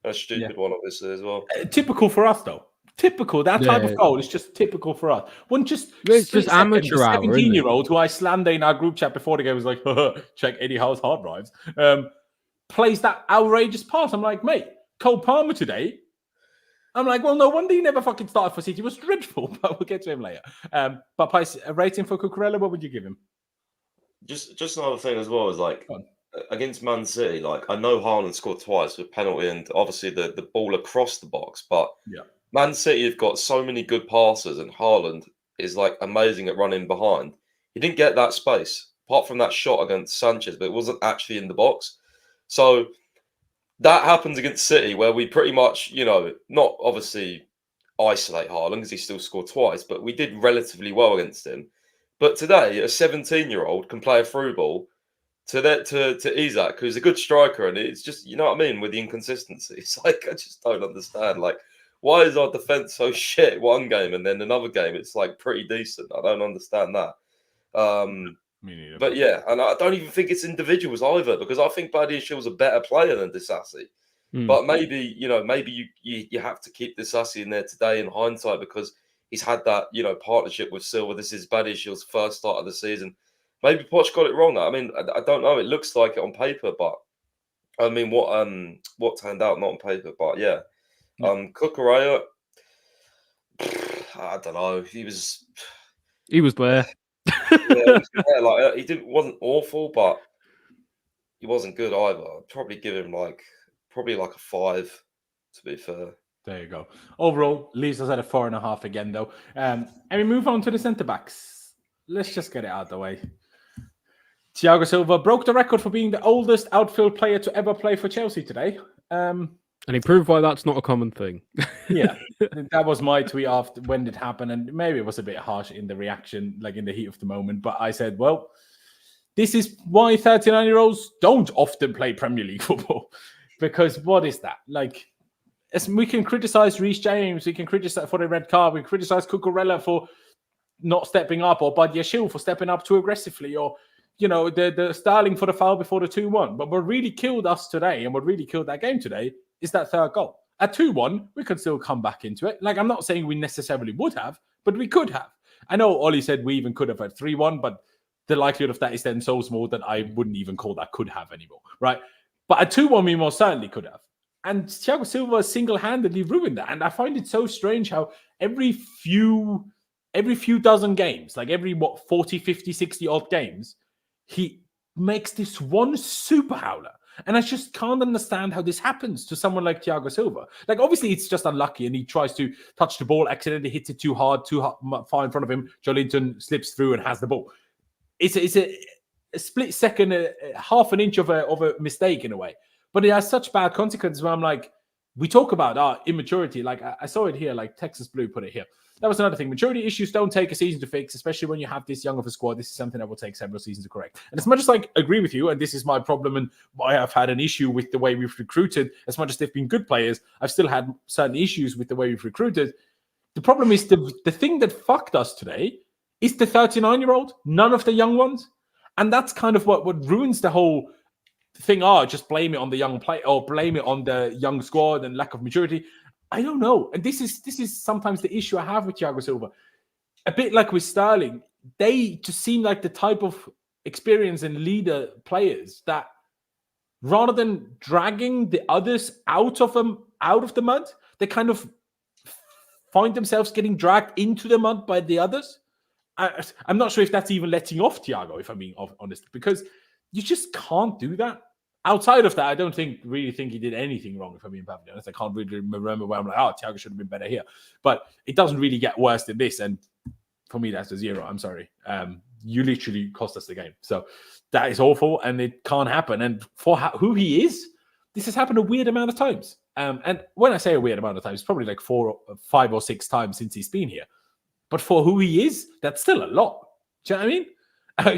A stupid one, obviously, as well. Typical for us, though. Typical. That type of goal is just typical for us. It's just amateur hour. 17-year-old who I slammed in our group chat before the game was like, check Eddie Howe's hard drives. Plays that outrageous pass. I'm like, mate, Cole Palmer today. I'm like, well, no wonder he never fucking started for City. It was dreadful, but we'll get to him later. But Pice, a rating for Cucurella, what would you give him? Just another thing as well is like, against Man City, like I know Haaland scored twice with penalty and obviously the ball across the box, but Man City have got so many good passes and Haaland is like amazing at running behind. He didn't get that space apart from that shot against Sanchez, but it wasn't actually in the box. So that happens against City where we pretty much, not obviously isolate Haaland because he still scored twice, but we did relatively well against him. But today, a 17-year-old can play a through ball to Isak, who's a good striker, and it's just, you know what I mean, with the inconsistency. It's like, I just don't understand. Like, why is our defence so shit one game and then another game it's like pretty decent? I don't understand that. Me neither. But yeah, and I don't even think it's individuals either, because I think Badiashile's a better player than Disasi. But maybe, you have to keep Disasi in there today in hindsight because he's had that, partnership with Silva. This is Badiashile's first start of the season. Maybe Poch got it wrong. I mean, I don't know. It looks like it on paper, but I mean, what turned out not on paper, but yeah. Cucurella, I don't know. He was there. Like he wasn't awful, but he wasn't good either. I'd probably give him like a 5, to be fair. There you go. Overall, leaves us at a 4.5 again, though. And we move on to the centre backs. Let's just get it out of the way. Thiago Silva broke the record for being the oldest outfield player to ever play for Chelsea today. And he proved why that's not a common thing. Yeah, that was my tweet after when it happened, and maybe it was a bit harsh in the reaction, like in the heat of the moment. But I said, well, this is why 39-year-olds don't often play Premier League football, because what is that? Like, we can criticize Reece James, we can criticize for the red card, we can criticize Cucurella for not stepping up, or Badiashile for stepping up too aggressively, or the Sterling for the foul before the 2-1. But what really killed us today, and what really killed that game today, is that third goal. At 2-1, we could still come back into it. Like, I'm not saying we necessarily would have, but we could have. I know Ollie said we even could have at 3-1, but the likelihood of that is then so small that I wouldn't even call that could have anymore, right? But at 2-1, we most certainly could have. And Thiago Silva single-handedly ruined that. And I find it so strange how every few dozen games, like every 40, 50, 60 odd games, he makes this one super howler. And I just can't understand how this happens to someone like Thiago Silva. Like, obviously, it's just unlucky, and he tries to touch the ball, accidentally hits it too far in front of him. Joelinton slips through and has the ball. It's a split second, half an inch of a mistake in a way. But it has such bad consequences where I'm like, we talk about our immaturity. Like, I saw it here, like Texas Blue put it here. That was another thing. Maturity issues don't take a season to fix, especially when you have this young of a squad. This is something that will take several seasons to correct. And as much as I agree with you, and this is my problem and why I've had an issue with the way we've recruited, as much as they've been good players, I've still had certain issues with the way we've recruited. The problem is the thing that fucked us today is the 39-year-old, none of the young ones. And that's kind of what ruins the whole thing. Just blame it on the young play or blame it on the young squad and lack of maturity. I don't know. And this is sometimes the issue I have with Thiago Silva. A bit like with Sterling, they just seem like the type of experience and leader players that rather than dragging the others out of the mud, they kind of find themselves getting dragged into the mud by the others. I'm not sure if that's even letting off Thiago, if I'm being honest, because you just can't do that. Outside of that, I don't really think he did anything wrong, if I'm being perfectly honest. I can't really remember where I'm like, Thiago should have been better here. But it doesn't really get worse than this. And for me, that's a 0. I'm sorry. You literally cost us the game. So that is awful, and it can't happen. And for who he is, this has happened a weird amount of times. And when I say a weird amount of times, it's probably like 5 or 6 times since he's been here. But for who he is, that's still a lot. Do you know what I mean?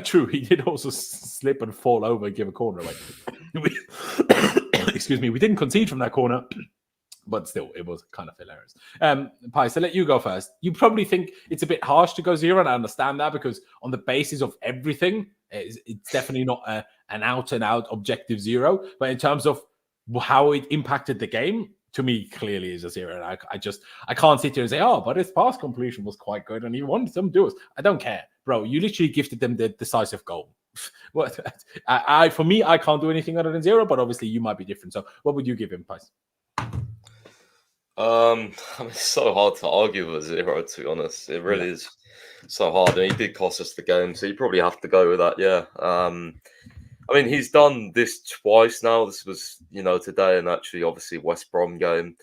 True, he did also slip and fall over and give a corner away. Excuse me, we didn't concede from that corner, but still, it was kind of hilarious. Pi, so let you go first. You probably think it's a bit harsh to go 0, and I understand that because on the basis of everything, it's definitely not an out-and-out objective 0. But in terms of how it impacted the game, to me, clearly is a 0. And I can't sit here and say, but his pass completion was quite good and he wanted some duels. I don't care, bro. You literally gifted them the decisive goal. For me, I can't do anything other than 0, but obviously you might be different. So what would you give him, Pice? It's so hard to argue with a 0, to be honest. It really is so hard. And he did cost us the game, so you probably have to go with that, yeah. I mean, he's done this twice now. This was, today, and actually, obviously, West Brom game.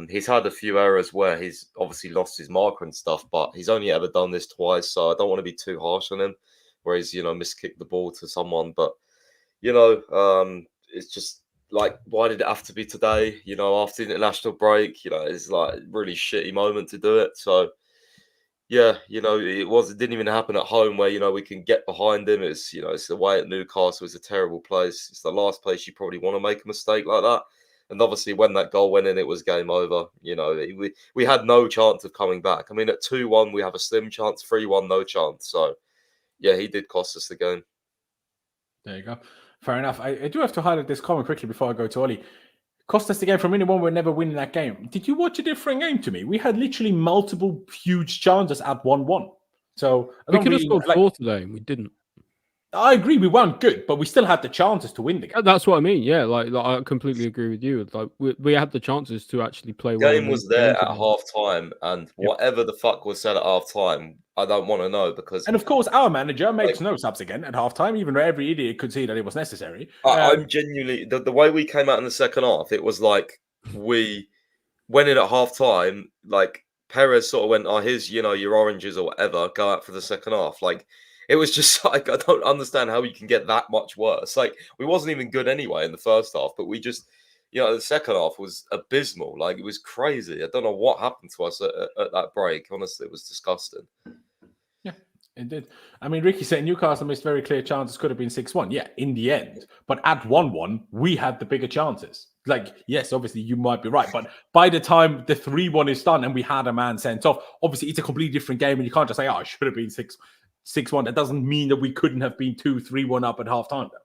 He's had a few errors where he's obviously lost his marker and stuff, but he's only ever done this twice, so I don't want to be too harsh on him, where he's, miskicked the ball to someone. But, it's just like, why did it have to be today? After the international break, it's like a really shitty moment to do it. So, yeah, it didn't even happen at home where, we can get behind him. It's away at Newcastle. It's a terrible place. It's the last place you probably want to make a mistake like that. And obviously when that goal went in, it was game over. We had no chance of coming back. I mean, at 2-1, we have a slim chance, 3-1, no chance. So, yeah, he did cost us the game. There you go. Fair enough. I do have to highlight this comment quickly before I go to Ollie. Cost us the game from minute 1. We're never winning that game. Did you watch a different game to me? We had literally multiple huge chances at 1-1. So we could have scored 4 today, and we didn't. I agree, we weren't good, but we still had the chances to win the game. That's what I mean. Yeah, like I completely agree with you. Like we had the chances to actually play. The game was there at half time, and whatever the fuck was said at half time, I don't want to know because. And of course, our manager makes no subs again at half time, even though every idiot could see that it was necessary. I'm genuinely the way we came out in the second half. It was like we went in at half time. Like Perez sort of went, here's your oranges or whatever. Go out for the second half. Like. It was just like, I don't understand how you can get that much worse. Like, we wasn't even good anyway in the first half, but we just, the second half was abysmal. Like, it was crazy. I don't know what happened to us at that break. Honestly, it was disgusting. Yeah, it did. I mean, Ricky said Newcastle missed very clear chances. Could have been 6-1. Yeah, in the end. But at 1-1, we had the bigger chances. Like, yes, obviously you might be right. But by the time the 3-1 is done and we had a man sent off, obviously it's a completely different game. And you can't just say, oh, it should have been 6-1. That doesn't mean that we couldn't have been 2-3-1 up at halftime, though.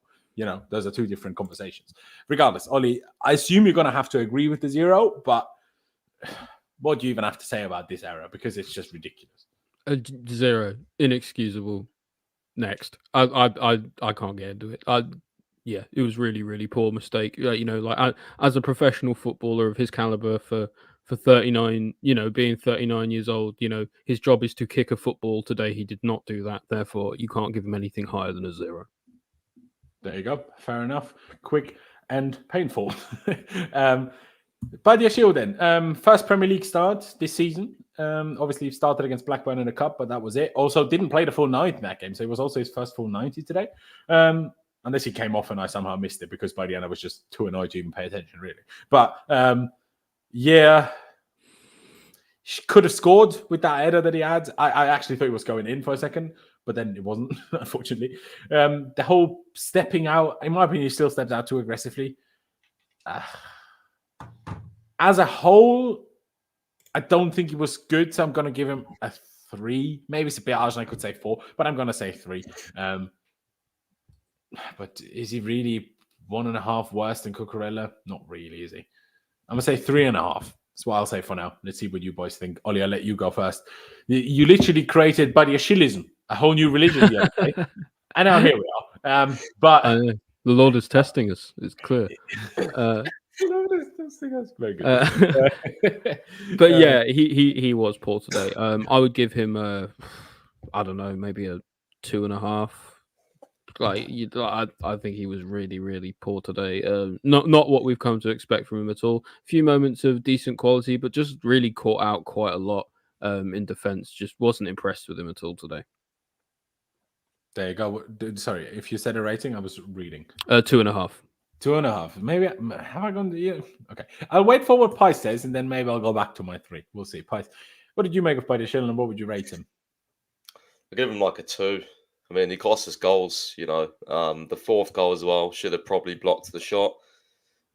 Those are two different conversations. Regardless, Ollie, I assume you're going to have to agree with the 0, but what do you even have to say about this error? Because it's just ridiculous. 0, inexcusable. Next, I can't get into it. It was really, really poor mistake. As a professional footballer of his caliber for 39, being 39 years old, his job is to kick a football. Today he did not do that. Therefore, you can't give him anything higher than a 0. There you go. Fair enough. Quick and painful. Badiashile then. First Premier League start this season. Obviously, started against Blackburn in the Cup, but that was it. Also, didn't play the full 90 in that game, so it was also his first full 90 today. Unless he came off and I somehow missed it because by the end I was just too annoyed to even pay attention, really. But, she could have scored with that header that he had. I actually thought he was going in for a second, but then it wasn't, unfortunately. The whole stepping out, in my opinion, he still stepped out too aggressively. As a whole, I don't think he was good, so I'm going to give him a 3. Maybe it's a bit harsh and I could say 4, but I'm going to say 3. But is he really 1.5 worse than Cucurella? Not really, is he? I'm going to say 3.5. That's what I'll say for now. Let's see what you boys think. Ollie, I'll let you go first. You literally created Badiashilism, a whole new religion the other day. And now here we are. But the Lord is testing us. It's clear. Very good. But yeah, he was poor today. I would give him maybe a 2.5. I think he was really, really poor today. Not what we've come to expect from him at all. A few moments of decent quality, but just really caught out quite a lot in defence. Just wasn't impressed with him at all today. There you go. Sorry, if you said a rating, I was reading. 2.5. 2.5. Maybe have I gone? Yeah. Okay. I'll wait for what Pice says, and then maybe I'll go back to my 3. We'll see. Pice, what did you make of Badiashile, and what would you rate him? I give him like a 2. I mean, he cost us goals. The 4th goal as well should have probably blocked the shot,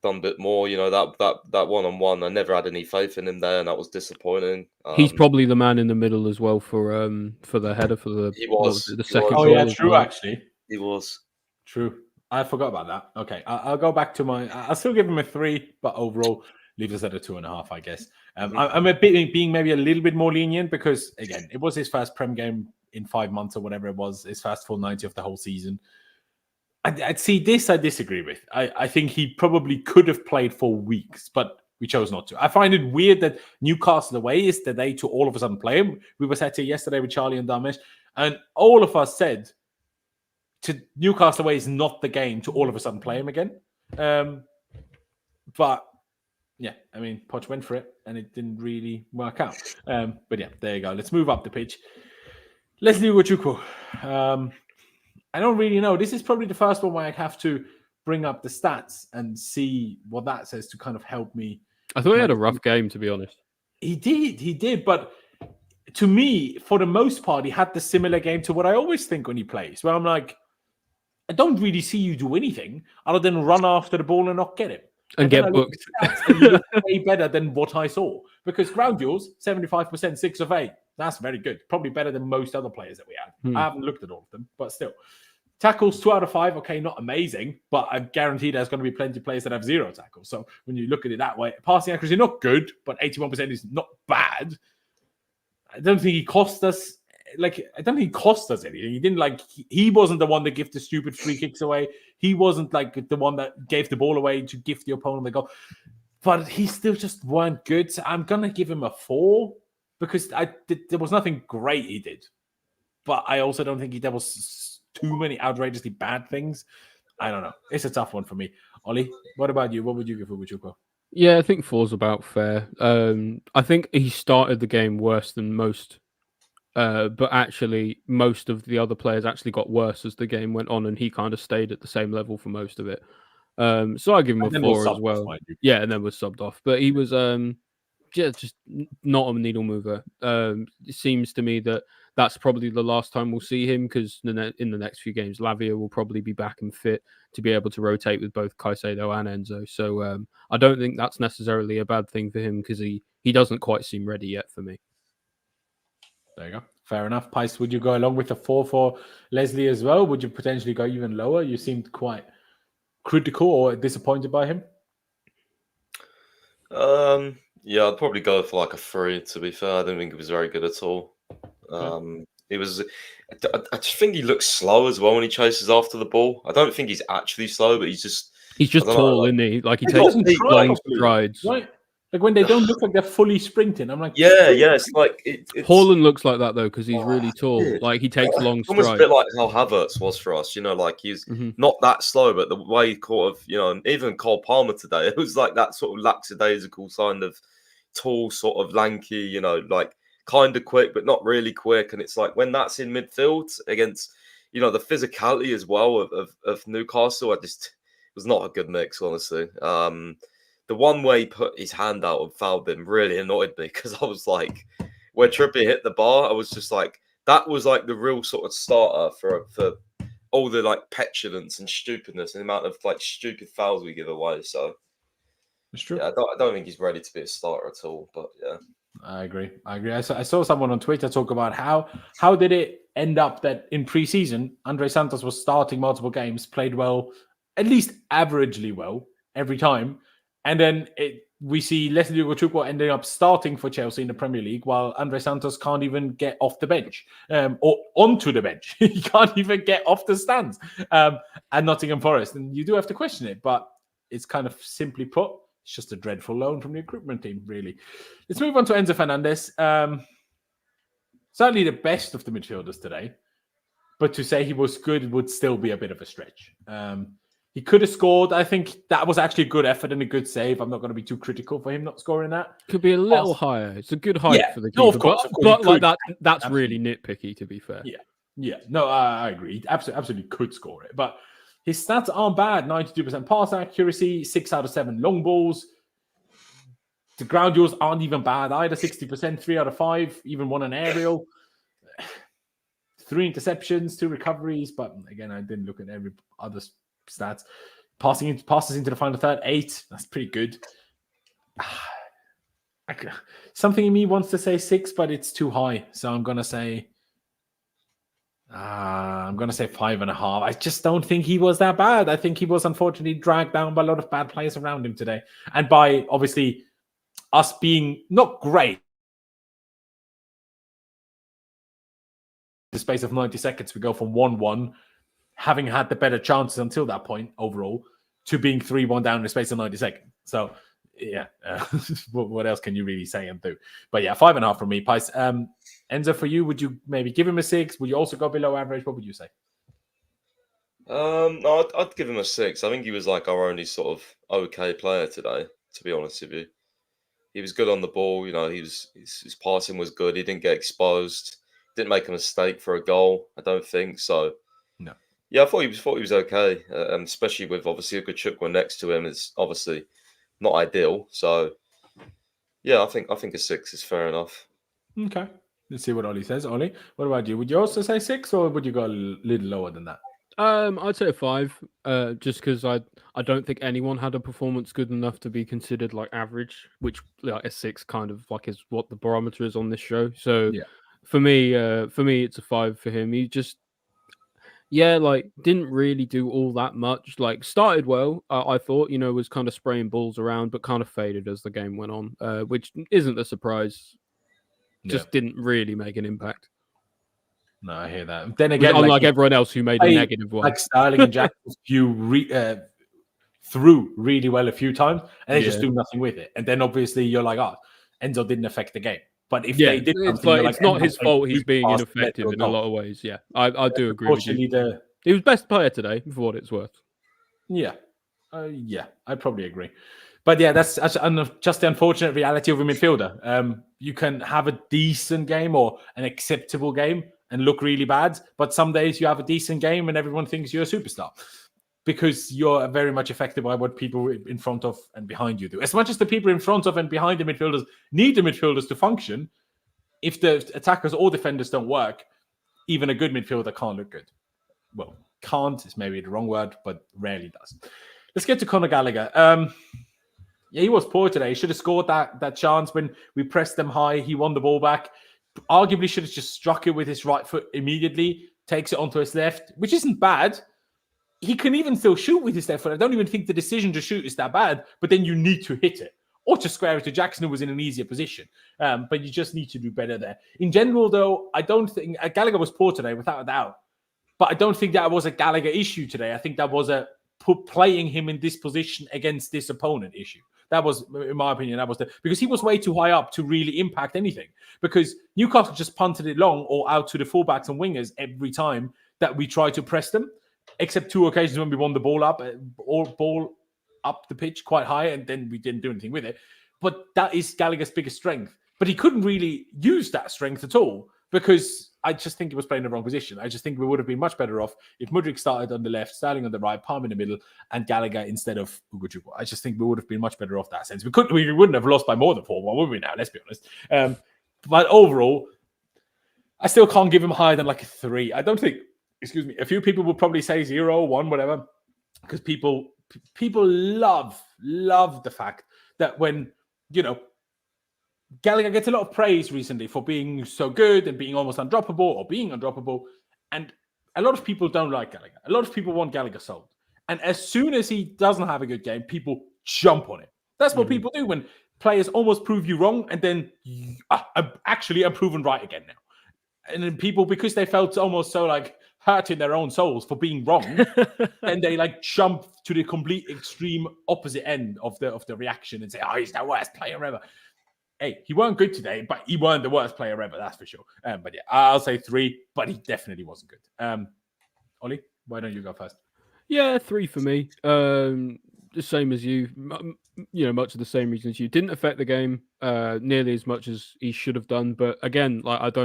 done a bit more. That 1-on-1. I never had any faith in him there, and that was disappointing. He's probably the man in the middle as well for the header for the. He was the second goal. Oh yeah, true. Well. Actually, he was true. I forgot about that. Okay, I'll go back to my. I'll still give him a 3, but overall leaves us at a 2.5, I guess. I'm a bit being maybe a little bit more lenient because again, it was his first Prem game in 5 months or whatever it was, his first full 90 of the whole season. I'd see this. I disagree with. I think he probably could have played for weeks, but we chose not to. I find it weird that Newcastle away is the day to all of a sudden play him. We were sat here yesterday with Charlie and Damesh, and all of us said to Newcastle away is not the game to all of a sudden play him again. But yeah, I mean, Poch went for it and it didn't really work out. But yeah, there you go. Let's move up the pitch. Let's do Gochuku. I don't really know. This is probably the first one where I have to bring up the stats and see what that says to kind of help me. I thought he had a rough game, to be honest. He did. But to me, for the most part, he had the similar game to what I always think when he plays, where I'm like, I don't really see you do anything other than run after the ball and not get him. And get booked. And you look way better than what I saw. Because ground duels, 75%, 6 of 8. That's very good. Probably better than most other players that we had. I haven't looked at all of them, but still. Tackles, 2 out of 5. Okay, not amazing, but I guarantee there's going to be plenty of players that have 0 tackles. So when you look at it that way, passing accuracy, not good, but 81% is not bad. I don't think he cost us. I don't think he cost us anything. He didn't he wasn't the one that gave the stupid free kicks away. He wasn't the one that gave the ball away to give the opponent the goal. But he still just weren't good. So I'm going to give him a 4 because there was nothing great he did. But I also don't think there was too many outrageously bad things. I don't know. It's a tough one for me. Ollie, what about you? What would you give for Gochuku? Yeah, I think 4's about fair. I think he started the game worse than most. But actually, most of the other players actually got worse as the game went on, and he kind of stayed at the same level for most of it. So I give him a And then was 4 as subbed well. off, mind you. Yeah, and then was subbed off. But he was just not a needle mover. It seems to me that that's probably the last time we'll see him, because in the next few games, Lavia will probably be back and fit to be able to rotate with both Caicedo and Enzo. So I don't think that's necessarily a bad thing for him, because he doesn't quite seem ready yet for me. There you go. Fair enough. Pice, would you go along with the 4 for Leslie as well? Would you potentially go even lower? You seemed quite critical or disappointed by him. Yeah, I'd probably go for like a 3, to be fair. I don't think it was very good at all. It was. I just think he looks slow as well when he chases after the ball. I don't think he's actually slow, but he's just tall, isn't he? Like he takes long strides. Right? Like when they don't look like they're fully sprinting. I'm like, yeah. It's like it's Haaland looks like that though, because he's really tall. weird. Like he takes long strides. Almost a bit like how Havertz was for us. Like he's not that slow, but the way he even Cole Palmer today, it was like that sort of lackadaisical kind of tall, sort of lanky, like kind of quick, but not really quick. And it's like when that's in midfield against, the physicality as well of Newcastle, it was not a good mix, honestly. The one way he put his hand out and fouled him really annoyed me, because I was like, when Trippier hit the bar, I was just like, that was like the real sort of starter for all the like petulance and stupidness and the amount of like stupid fouls we give away. So it's true. Yeah, I don't think he's ready to be a starter at all. But yeah, I agree. I saw someone on Twitter talk about how did it end up that in pre-season Andre Santos was starting multiple games, played well, at least averagely well every time, and then we see Leslie Ugochukwu ending up starting for Chelsea in the Premier League, while Andre Santos can't even get off the bench or onto the bench. He can't even get off the stands at Nottingham Forest, and you do have to question it, but it's kind of simply put, it's just a dreadful loan from the recruitment team, really. Let's move on to Enzo Fernandez. Certainly the best of the midfielders today, but to say he was good would still be a bit of a stretch. He could have scored. I think that was actually a good effort and a good save. I'm not going to be too critical for him not scoring that. Could be a little higher. It's a good height for the keeper. No, of course, but like that's absolutely really nitpicky, to be fair. Yeah. No, I agree. Absolutely could score it. But his stats aren't bad. 92% pass accuracy, 6 out of 7 long balls. The ground duels aren't even bad either. 60%, 3 out of 5, even one an aerial. 3 interceptions, 2 recoveries. But again, I didn't look at every other stats. Passes into the final third, 8. That's pretty good. Something in me wants to say 6, but it's too high. So I'm gonna say 5.5. I just don't think he was that bad. I think he was unfortunately dragged down by a lot of bad players around him today, and by obviously us being not great. In the space of 90 seconds, we go from 1-1. Having had the better chances until that point overall, to being 3-1 down in the space of 90 seconds. So, yeah, what else can you really say and do? But yeah, 5.5 from me. Pice. Enzo, for you, would you maybe give him a 6? Would you also go below average? What would you say? No, I'd give him a 6. I think he was like our only sort of okay player today, to be honest with you. He was good on the ball. His passing was good. He didn't get exposed. Didn't make a mistake for a goal, I don't think. So, no. Yeah, I thought he was okay, especially with obviously Ugochukwu next to him. It's obviously not ideal. So, yeah, I think a 6 is fair enough. Okay, let's see what Ollie says. Ollie, what about you? Would you also say 6, or would you go a little lower than that? I'd say a 5. Just because I don't think anyone had a performance good enough to be considered like average, which like a 6 kind of like is what the barometer is on this show. So, yeah. For me, it's a 5 for him. He just. Yeah, like didn't really do all that much. Like started well, I thought, was kind of spraying balls around, but kind of faded as the game went on, which isn't a surprise. Just didn't really make an impact. No, I hear that. Then again, unlike everyone else who made a negative one, like Sterling and Jack, threw really well a few times, and they just do nothing with it. And then obviously you're like, Enzo didn't affect the game. But if they did, it's not his fault. He's being ineffective in a lot of ways. Yeah, I do agree with you. He was best player today, for what it's worth. Yeah, I'd probably agree. But yeah, that's just the unfortunate reality of a midfielder. You can have a decent game or an acceptable game and look really bad, but some days you have a decent game and everyone thinks you're a superstar. because you're very much affected by what people in front of and behind you do. As much as the people in front of and behind the midfielders need the midfielders to function, if the attackers or defenders don't work, even a good midfielder can't look good. Well, can't is maybe the wrong word, but rarely does. Let's get to Conor Gallagher. Yeah, he was poor today. He should have scored that chance when we pressed them high. He won the ball back. Arguably should have just struck it with his right foot immediately, takes it onto his left, which isn't bad. He can even still shoot with his left foot. I don't even think the decision to shoot is that bad, but then you need to hit it or to square it to Jackson, who was in an easier position. But you just need to do better there. In general, though, I don't think Gallagher was poor today, without a doubt. But I don't think that was a Gallagher issue today. I think that was a playing him in this position against this opponent issue. That was, in my opinion, because he was way too high up to really impact anything. Because Newcastle just punted it long or out to the fullbacks and wingers every time that we tried to press them. Except 2 occasions when we won the ball up the pitch quite high, and then we didn't do anything with it. But that is Gallagher's biggest strength. But he couldn't really use that strength at all, because I just think he was playing the wrong position. I just think we would have been much better off if Mudryk started on the left, Sterling on the right, Palm in the middle, and Gallagher instead of Ugochukwu. I just think we would have been much better off that sense. We wouldn't have lost by more than 4-1, would we now? Let's be honest. But overall, I still can't give him higher than like a 3. I don't think. Excuse me, a few people will probably say 0, 1, whatever, because people love the fact that when, Gallagher gets a lot of praise recently for being so good and being almost undroppable or being undroppable, and a lot of people don't like Gallagher. A lot of people want Gallagher sold. And as soon as he doesn't have a good game, people jump on it. That's what people do when players almost prove you wrong, and then I'm proven right again now. And then people, because they felt almost so like hurting their own souls for being wrong, and they like jump to the complete extreme opposite end of the reaction and say, "Oh, he's the worst player ever." Hey, he weren't good today, but he weren't the worst player ever. That's for sure. But yeah, I'll say 3, but he definitely wasn't good. Ollie, why don't you go first? Yeah, 3 for me. The same as you. Much of the same reasons you. Didn't affect the game nearly as much as he should have done. But again,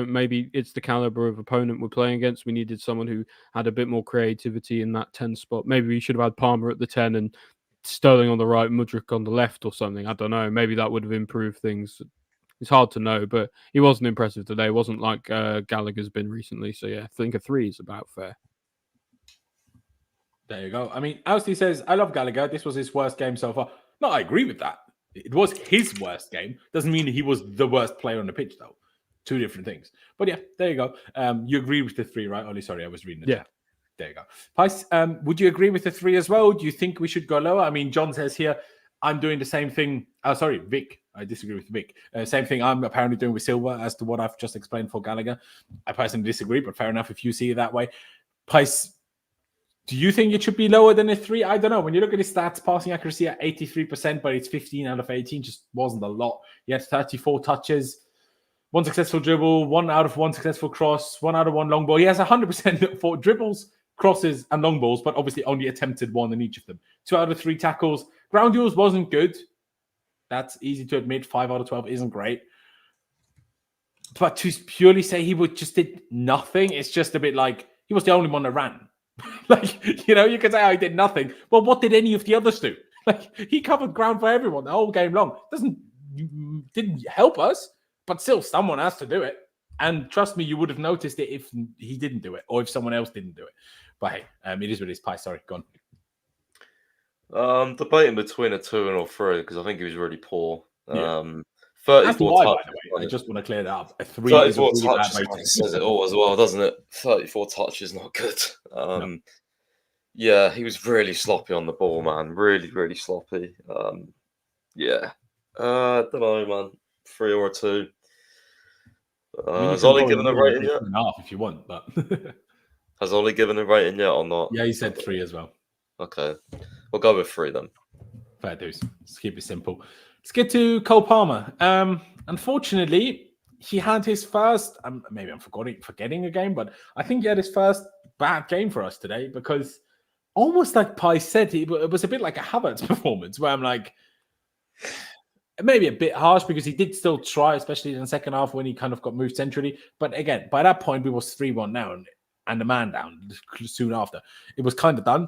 maybe it's the caliber of opponent we're playing against. We needed someone who had a bit more creativity in that 10 spot. Maybe we should have had Palmer at the 10 and Sterling on the right, Mudryk on the left or something. I don't know. Maybe that would have improved things. It's hard to know, but he wasn't impressive today. It wasn't like Gallagher's been recently. So yeah, I think a 3 is about fair. There you go. I mean, Owsley says, I love Gallagher. This was his worst game so far. No, I agree with that. It was his worst game. Doesn't mean he was the worst player on the pitch, though. 2 different things. But yeah, there you go. You agree with the 3, right, Ollie? Sorry, I was reading it. Yeah. There you go. Pice, would you agree with the 3 as well? Do you think we should go lower? I mean, John says here, I'm doing the same thing. Sorry, Vic. I disagree with Vic. Same thing I'm apparently doing with Silva as to what I've just explained for Gallagher. I personally disagree, but fair enough if you see it that way. Pice, do you think it should be lower than a 3? I don't know. When you look at his stats, passing accuracy at 83%, but it's 15 out of 18, just wasn't a lot. He had 34 touches, 1 successful dribble, 1 out of 1 successful cross, 1 out of 1 long ball. He has 100% for dribbles, crosses, and long balls, but obviously only attempted 1 in each of them. 2 out of 3 tackles. Ground duels wasn't good. That's easy to admit. 5 out of 12 isn't great. But to purely say he just did nothing, it's just a bit like he was the only one that ran. You could say, he did nothing. Well, what did any of the others do? He covered ground for everyone the whole game long. Didn't help us, but still, someone has to do it. And trust me, you would have noticed it if he didn't do it, or if someone else didn't do it. But hey, it is what it is. Pie, sorry, go on. Debating between a 2 and a 3 because I think he was really poor. Yeah. 34 touches. By the way. I just want to clear that up. A 3 34 is a really touches bad rating. says it all as well, doesn't it? 34 touches, not good. No. Yeah, he was really sloppy on the ball, man. Really, really sloppy. Yeah. I don't know, man. 3 or a 2. Has Ollie given a rating yet? 2.5 if you want, but has Ollie given a rating yet or not? Yeah, he said 3 as well. Okay, we'll go with 3 then. Fair dues. Let's keep it simple. Let's get to Cole Palmer. Unfortunately, he had his first. Maybe I'm forgetting a game, but I think he had his first bad game for us today because, almost like Pi said, it was a bit like a Havertz performance where I'm like, maybe a bit harsh because he did still try, especially in the second half when he kind of got moved centrally. But again, by that point, we was 3-1 down and the man down soon after. It was kind of done.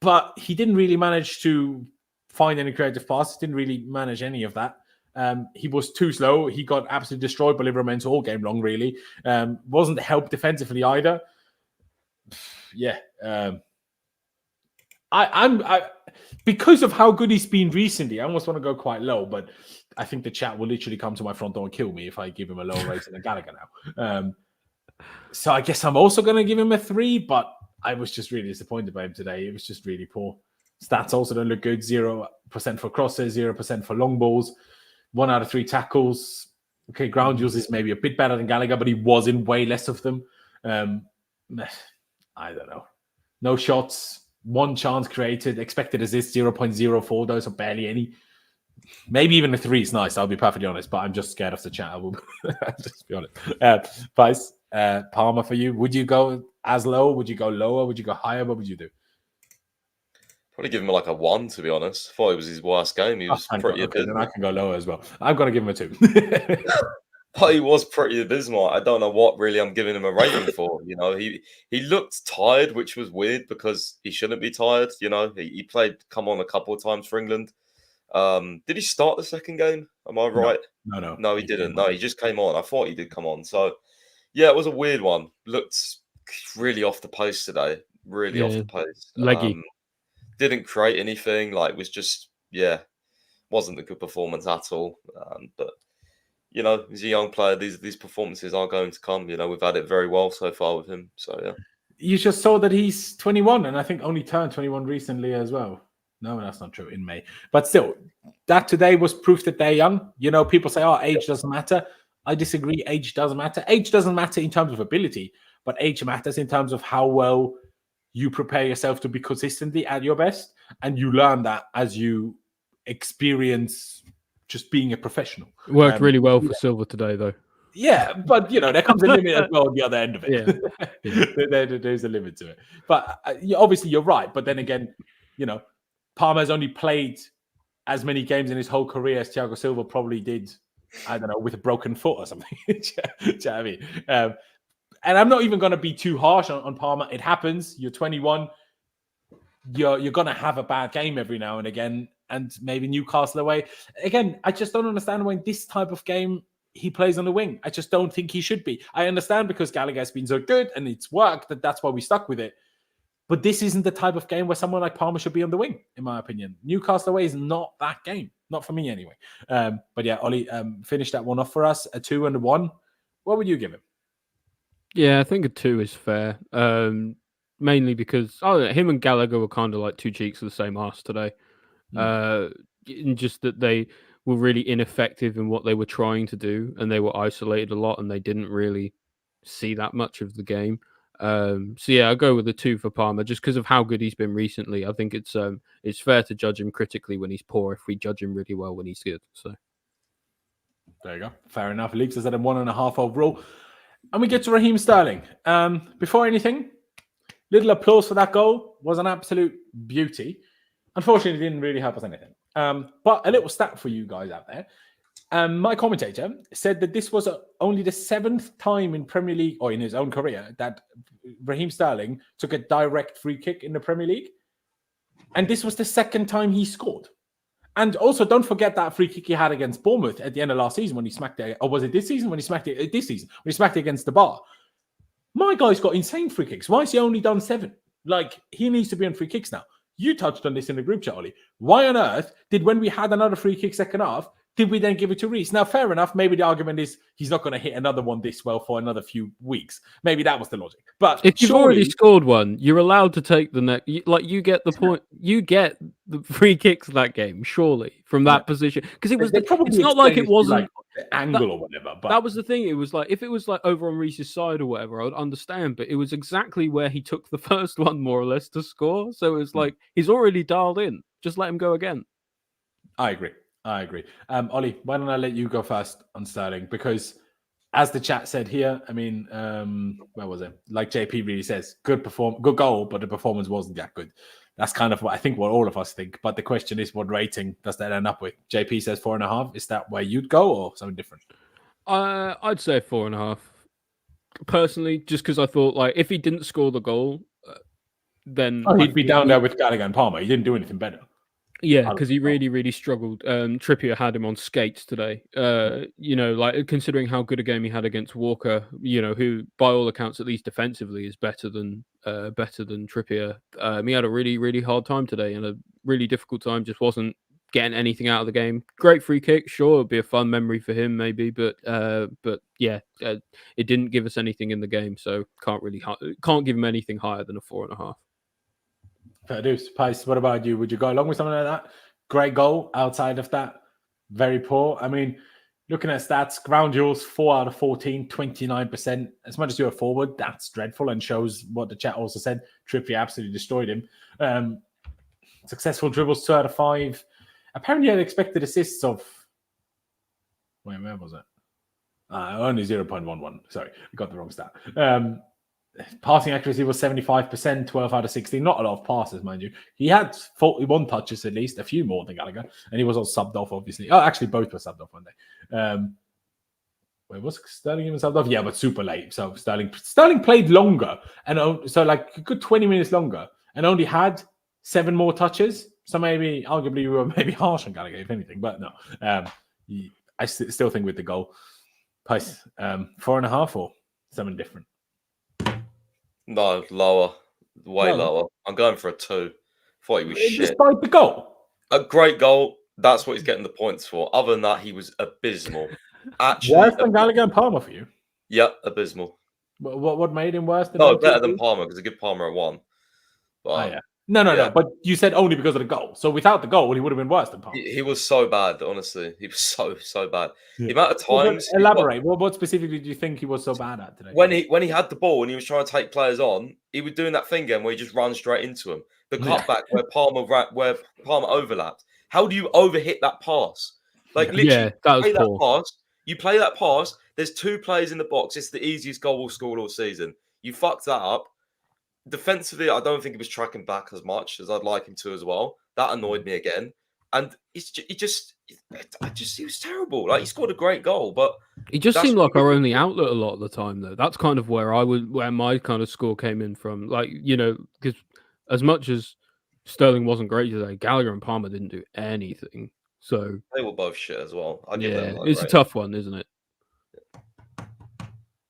but he didn't really manage to find any creative passes, didn't really manage any of that. He was too slow. He got absolutely destroyed by Livramento all game long, really. Wasn't helped defensively either. Yeah. I because of how good he's been recently, I almost want to go quite low, but I think the chat will literally come to my front door and kill me if I give him a lower rating than Gallagher now. So I guess I'm also going to give him a 3, but I was just really disappointed by him today. It was just really poor. Stats also don't look good. 0% for crosses, 0% for long balls, 1 out of 3 tackles. Okay, ground duels is maybe a bit better than Gallagher, but he was in way less of them. I don't know. No shots. 1 chance created, expected assist 0.04. Those are barely any. Maybe even a 3 is nice. I'll be perfectly honest, but I'm just scared of the chat. I will just be honest. Price, Palmer for you. Would you go as low? Would you go lower? Would you go higher? What would you do? Probably give him like a 1, to be honest. Thought it was his worst game. He was pretty abysmal. Then I can go lower as well. I'm going to give him a 2. But he was pretty abysmal. I don't know what really I'm giving him a rating for. You know, he looked tired, which was weird because he shouldn't be tired. You know, he played come on a couple of times for England. Did he start the second game? Am I right? No, he didn't. No, he just came on. I thought he did come on. So, yeah, it was a weird one. Looked really off the pace today. Really off the pace. Leggy. Didn't create anything. Like, was just, wasn't a good performance at all. But, you know, he's a young player. These performances are going to come. You know, we've had it very well so far with him. So, yeah. You just saw that he's 21 and I think only turned 21 recently as well. No, that's not true, in May. But still, that today was proof that they're young. You know, people say, oh, age doesn't matter. I disagree. Age doesn't matter. Age doesn't matter in terms of ability, but age matters in terms of how well you prepare yourself to be consistently at your best. And you learn that as you experience just being a professional. It worked really well for Silva today, though. Yeah, but, you know, there comes a limit as well on the other end of it. Yeah. There's a limit to it. But obviously, you're right. But then again, you know, Palmer's only played as many games in his whole career as Thiago Silva probably did, I don't know, with a broken foot or something. Do you know what I mean? And I'm not even going to be too harsh on Palmer. It happens. You're 21. You're going to have a bad game every now and again, and maybe Newcastle away. Again, I just don't understand why in this type of game he plays on the wing. I just don't think he should be. I understand because Gallagher has been so good and it's worked that's why we stuck with it. But this isn't the type of game where someone like Palmer should be on the wing, in my opinion. Newcastle away is not that game. Not for me, anyway. But yeah, Ollie, finish that one off for us. A 2 and a 1. What would you give him? Yeah, I think a 2 is fair. Mainly because him and Gallagher were kind of like 2 cheeks of the same arse today. In just that they were really ineffective in what they were trying to do, and they were isolated a lot, and they didn't really see that much of the game. So yeah, I'll go with a 2 for Palmer just because of how good he's been recently. I think it's fair to judge him critically when he's poor if we judge him really well when he's good. So there you go. Fair enough. Leaves us at a 1.5 overall. And we get to Raheem Sterling. Before anything, little applause for that goal. Was an absolute beauty. Unfortunately, it didn't really help us anything. But a little stat for you guys out there. My commentator said that this was only the 7th time in Premier League, or in his own career, that Raheem Sterling took a direct free kick in the Premier League. And this was the 2nd time he scored. And also, don't forget that free kick he had against Bournemouth at the end of last season when he smacked it. Or was it this season when he smacked it? This season when he smacked it against the bar. My guy's got insane free kicks. Why has he only done 7? Like, he needs to be on free kicks now. You touched on this in the group chat, Ollie. Why on earth did, when we had another free kick second half, did we then give it to Reece? Now, fair enough. Maybe the argument is he's not going to hit another one this well for another few weeks. Maybe that was the logic. But if you've already scored one, you're allowed to take the next. You get the point. You get the free kicks of that game, surely, from that position. Because it was. It's not like it wasn't like the angle or whatever. But that was the thing. It was like if it was like over on Reece's side or whatever, I would understand. But it was exactly where he took the first one, more or less, to score. So it was like he's already dialed in. Just let him go again. I agree. Ollie, why don't I let you go first on Sterling? Because as the chat said here, I mean, where was it? Like JP really says, good goal, but the performance wasn't that good. That's kind of what I think what all of us think. But the question is, what rating does that end up with? JP says 4.5. Is that where you'd go or something different? I'd say 4.5. Personally, just because I thought, like, if he didn't score the goal, then he'd be down there with Gallagher and Palmer. He didn't do anything better. Yeah, because he really struggled. Trippier had him on skates today. Like considering how good a game he had against Walker, who by all accounts, at least defensively, is better than Trippier. He had a really hard time today and a really difficult time. Just wasn't getting anything out of the game. Great free kick, sure, it'd be a fun memory for him maybe, but yeah, it didn't give us anything in the game, so can't give him anything higher than a 4.5. Fair dues. Pice, what about you? Would you go along with something like that? Great goal. Outside of that, very poor. I mean, looking at stats, ground duels, 4 out of 14, 29%. As much as you're a forward, that's dreadful and shows what the chat also said. Trippier absolutely destroyed him. Successful dribbles, 2 out of 5. Apparently, I had expected assists of... Wait, where was it? Only 0.11. Sorry, I got the wrong stat. Passing accuracy was 75%, 12 out of 16. Not a lot of passes, mind you. He had 41 touches at least, a few more than Gallagher. And he was all subbed off, obviously. Oh, actually, both were subbed off one day. Wait, was Sterling even subbed off? Yeah, but super late. So Sterling played longer. And so like a good 20 minutes longer. And only had 7 more touches. So maybe, arguably, we were maybe harsh on Gallagher, if anything. But no. I still think with the goal. Price, 4.5 or something different? No, lower. Way lower. I'm going for a 2. Thought he was shit. Despite the goal? A great goal. That's what he's getting the points for. Other than that, he was abysmal. Actually, worse than Gallagher and Palmer for you? Yeah, abysmal. What made him worse? Better than Palmer, because I give Palmer a 1. But, yeah. No. But you said only because of the goal. So without the goal, he would have been worse than Palmer. He was so bad, honestly. He was so bad. Yeah. The amount of times... Elaborate. What specifically do you think he was so bad at today? When he had the ball and he was trying to take players on, he was doing that thing again where he just ran straight into him. The cutback where Palmer overlapped. How do you overhit that pass? Like literally, that was poor. You play that pass. There's 2 players in the box. It's the easiest goal we'll score all season. You fucked that up. Defensively, I don't think he was tracking back as much as I'd like him to as well. That annoyed me again. And he was terrible. Like, he scored a great goal, but he just seemed like our only outlet a lot of the time, though. That's kind of where my kind of score came in from. Like, because as much as Sterling wasn't great today, Gallagher and Palmer didn't do anything. So they were both shit as well. It's a tough one, isn't it?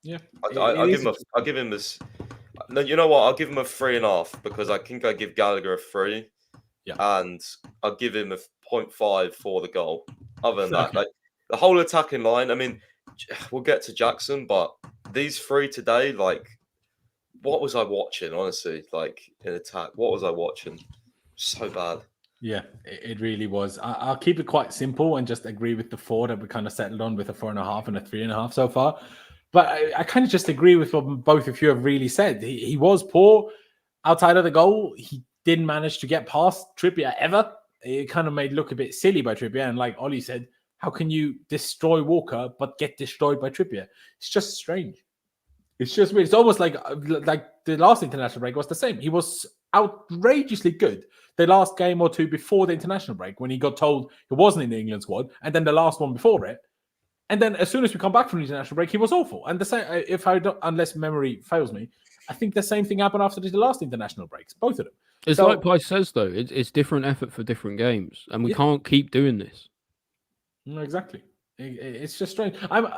Yeah, I'll give him this. No, you know what? I'll give him a 3.5 because I think I give Gallagher a 3. Yeah, and I'll give him a 0.5 for the goal. Other than that, like the whole attacking line. I mean, we'll get to Jackson, but these 3 today, like, what was I watching? Honestly, like in attack, what was I watching? So bad. Yeah, it really was. I'll keep it quite simple and just agree with the 4 that we kind of settled on with a 4.5 and a 3.5 so far. But I kind of just agree with what both of you have really said. He was poor outside of the goal. He didn't manage to get past Trippier ever. It kind of made look a bit silly by Trippier. And like Ollie said, how can you destroy Walker but get destroyed by Trippier? It's just strange. It's just weird. It's almost like the last international break was the same. He was outrageously good the last game or 2 before the international break when he got told he wasn't in the England squad, and then the last one before it. And then as soon as we come back from the international break, he was awful. And the same, unless memory fails me, I think the same thing happened after the last international breaks, both of them. It's like Price says, though, it's different effort for different games, and we can't keep doing this. No, exactly. It's just strange.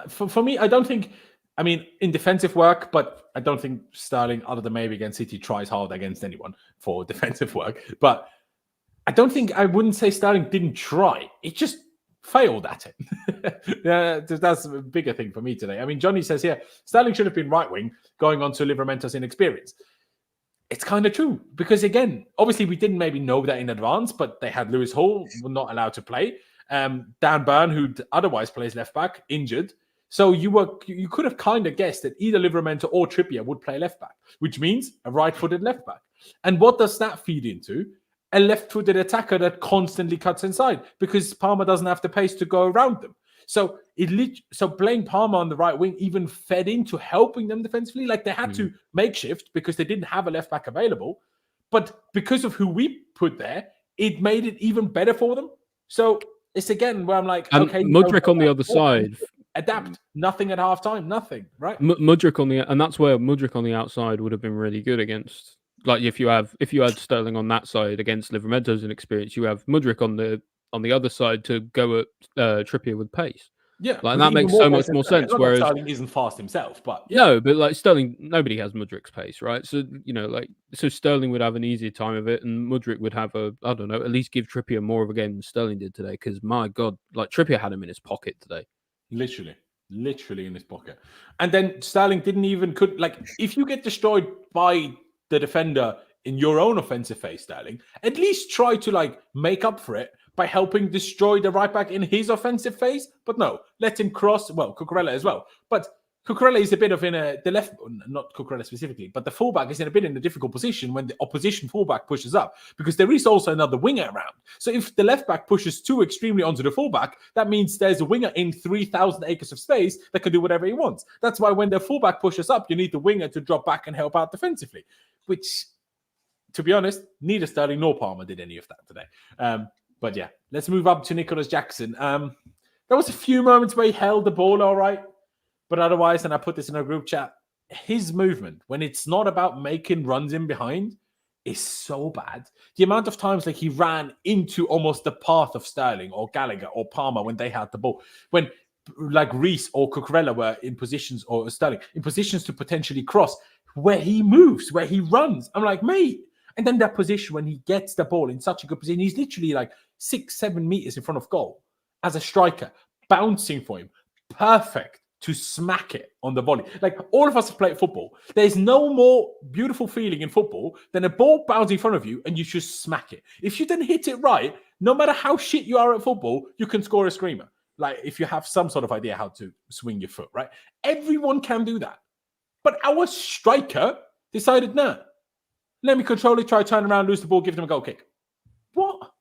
For me, I don't think, in defensive work, but I don't think Sterling, other than maybe against City, tries hard against anyone for defensive work. But I wouldn't say Sterling didn't try. It just failed at it. That's a bigger thing for me today. Johnny says here, Sterling should have been right wing, going on to Livramento's inexperience. It's kind of true because, again, obviously we didn't maybe know that in advance, but they had Lewis Hall were not allowed to play. Dan Burn, who otherwise plays left back, injured. So you could have kind of guessed that either Livramento or Trippier would play left back, which means a right-footed left back. And what does that feed into? A left-footed attacker that constantly cuts inside because Palmer doesn't have the pace to go around them. So playing Palmer on the right wing even fed into helping them defensively. Like they had to makeshift because they didn't have a left back available. But because of who we put there, it made it even better for them. So it's again where I'm like, okay. Mudryk on the other side. Adapt. Nothing at halftime. Nothing, right? Mudryk and that's where Mudryk on the outside would have been really good against like if you had Sterling on that side against Livermento's inexperience, you have Mudryk on the other side to go at Trippier with pace. Yeah, like, and that makes so much more sense. Not whereas that Sterling isn't fast himself, but yeah. No, but like Sterling, nobody has Mudryk's pace, right? So so Sterling would have an easier time of it, and Mudryk would have at least give Trippier more of a game than Sterling did today. Because my God, like Trippier had him in his pocket today, literally in his pocket, and then Sterling if you get destroyed by the defender in your own offensive phase, Sterling, at least try to make up for it by helping destroy the right back in his offensive phase. But no, let him cross. Well, Cucurella as well. But Cucurella is a bit of the left, not Cucurella specifically, but the fullback is in a difficult position when the opposition fullback pushes up, because there is also another winger around. So if the left back pushes too extremely onto the fullback, that means there's a winger in 3,000 acres of space that can do whatever he wants. That's why when the fullback pushes up, you need the winger to drop back and help out defensively, which, to be honest, neither Sterling nor Palmer did any of that today. But yeah, let's move up to Nicholas Jackson. There was a few moments where he held the ball all right, but otherwise, and I put this in a group chat, his movement, when it's not about making runs in behind, is so bad. The amount of times he ran into almost the path of Sterling or Gallagher or Palmer when they had the ball, when Reece or Cucurella were in positions, or Sterling, in positions to potentially cross, where he moves, where he runs. I'm like, mate. And then that position when he gets the ball in such a good position, he's literally 6-7 meters in front of goal as a striker, bouncing for him. Perfect to smack it on the volley. All of us have played football. There's no more beautiful feeling in football than a ball bouncing in front of you and you just smack it. If you then hit it right, no matter how shit you are at football, you can score a screamer. If you have some sort of idea how to swing your foot, right? Everyone can do that. But our striker decided, no. Let me control it, try to turn around, lose the ball, give them a goal kick. What?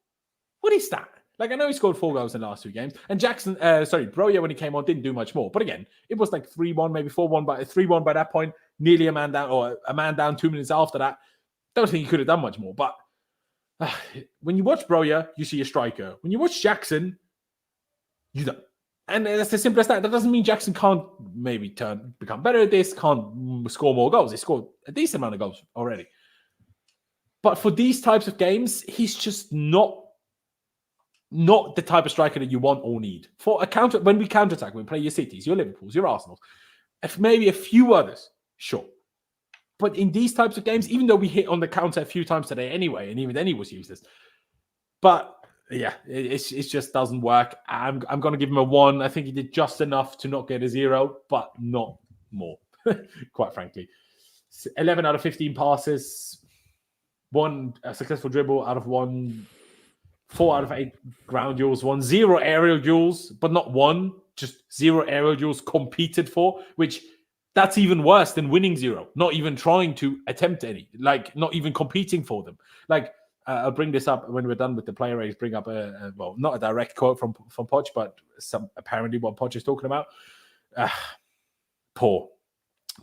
What is that? I know he scored 4 goals in the last 2 games. And Broja, when he came on, didn't do much more. But again, it was 3-1, maybe 4-1, but 3-1 by that point. Nearly a man down, or a man down 2 minutes after that. Don't think he could have done much more. But when you watch Broja, you see a striker. When you watch Jackson, you don't. And that's as simple as that. That doesn't mean Jackson can't maybe become better at this, can't score more goals. He scored a decent amount of goals already. But for these types of games, he's just not the type of striker that you want or need. For a counter, when we counterattack, when we play your Cities, your Liverpools, your Arsenals, if maybe a few others, sure. But in these types of games, even though we hit on the counter a few times today anyway, and even then he was useless. But yeah, it just doesn't work. I'm going to give him a 1. I think he did just enough to not get a 0, but not more, quite frankly. 11 out of 15 passes. 1 successful dribble out of 1, 4 out of 8 ground duels, 0 aerial duels, but not 1, just 0 aerial duels competed for, which that's even worse than winning 0, not even trying to attempt any, not even competing for them. I'll bring this up when we're done with the player race, bring up not a direct quote from Poch, but apparently what Poch is talking about. Poor.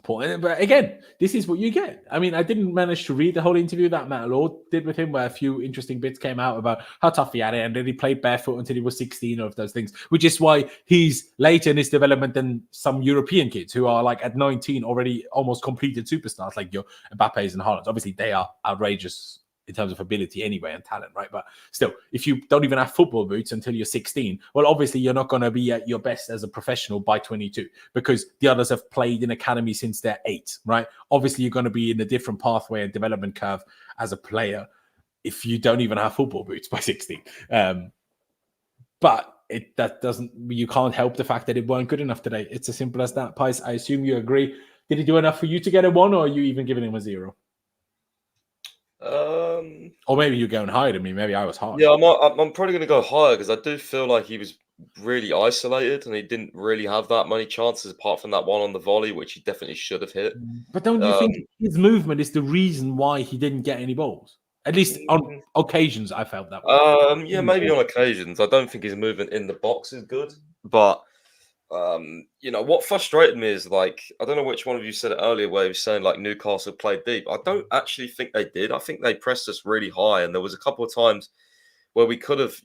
But again, this is what you get. I mean, I didn't manage to read the whole interview that Matt Lord did with him, where a few interesting bits came out about how tough he had it, and then he played barefoot until he was 16, of those things, which is why he's later in his development than some European kids who are at 19 already almost completed superstars, like your Mbappes and Haaland. Obviously, they are outrageous in terms of ability anyway and talent, right? But still, if you don't even have football boots until you're 16, well, obviously you're not going to be at your best as a professional by 22, because the others have played in academy since they're 8, right? Obviously, you're going to be in a different pathway and development curve as a player if you don't even have football boots by 16. But you can't help the fact that it weren't good enough today. It's as simple as that. Pies, I assume you agree. Did he do enough for you to get a 1, or are you even giving him a 0? Or maybe you're going higher than me. Maybe I was high. Yeah, I'm probably going to go higher, because I do feel like he was really isolated and he didn't really have that many chances apart from that one on the volley, which he definitely should have hit. But don't you think his movement is the reason why he didn't get any balls? At least on occasions, I felt that way. Yeah, maybe on occasions. I don't think his movement in the box is good, but what frustrated me is I don't know which one of you said it earlier, where he was saying Newcastle played deep. I don't actually think they did. I think they pressed us really high, and there was a couple of times where we could have,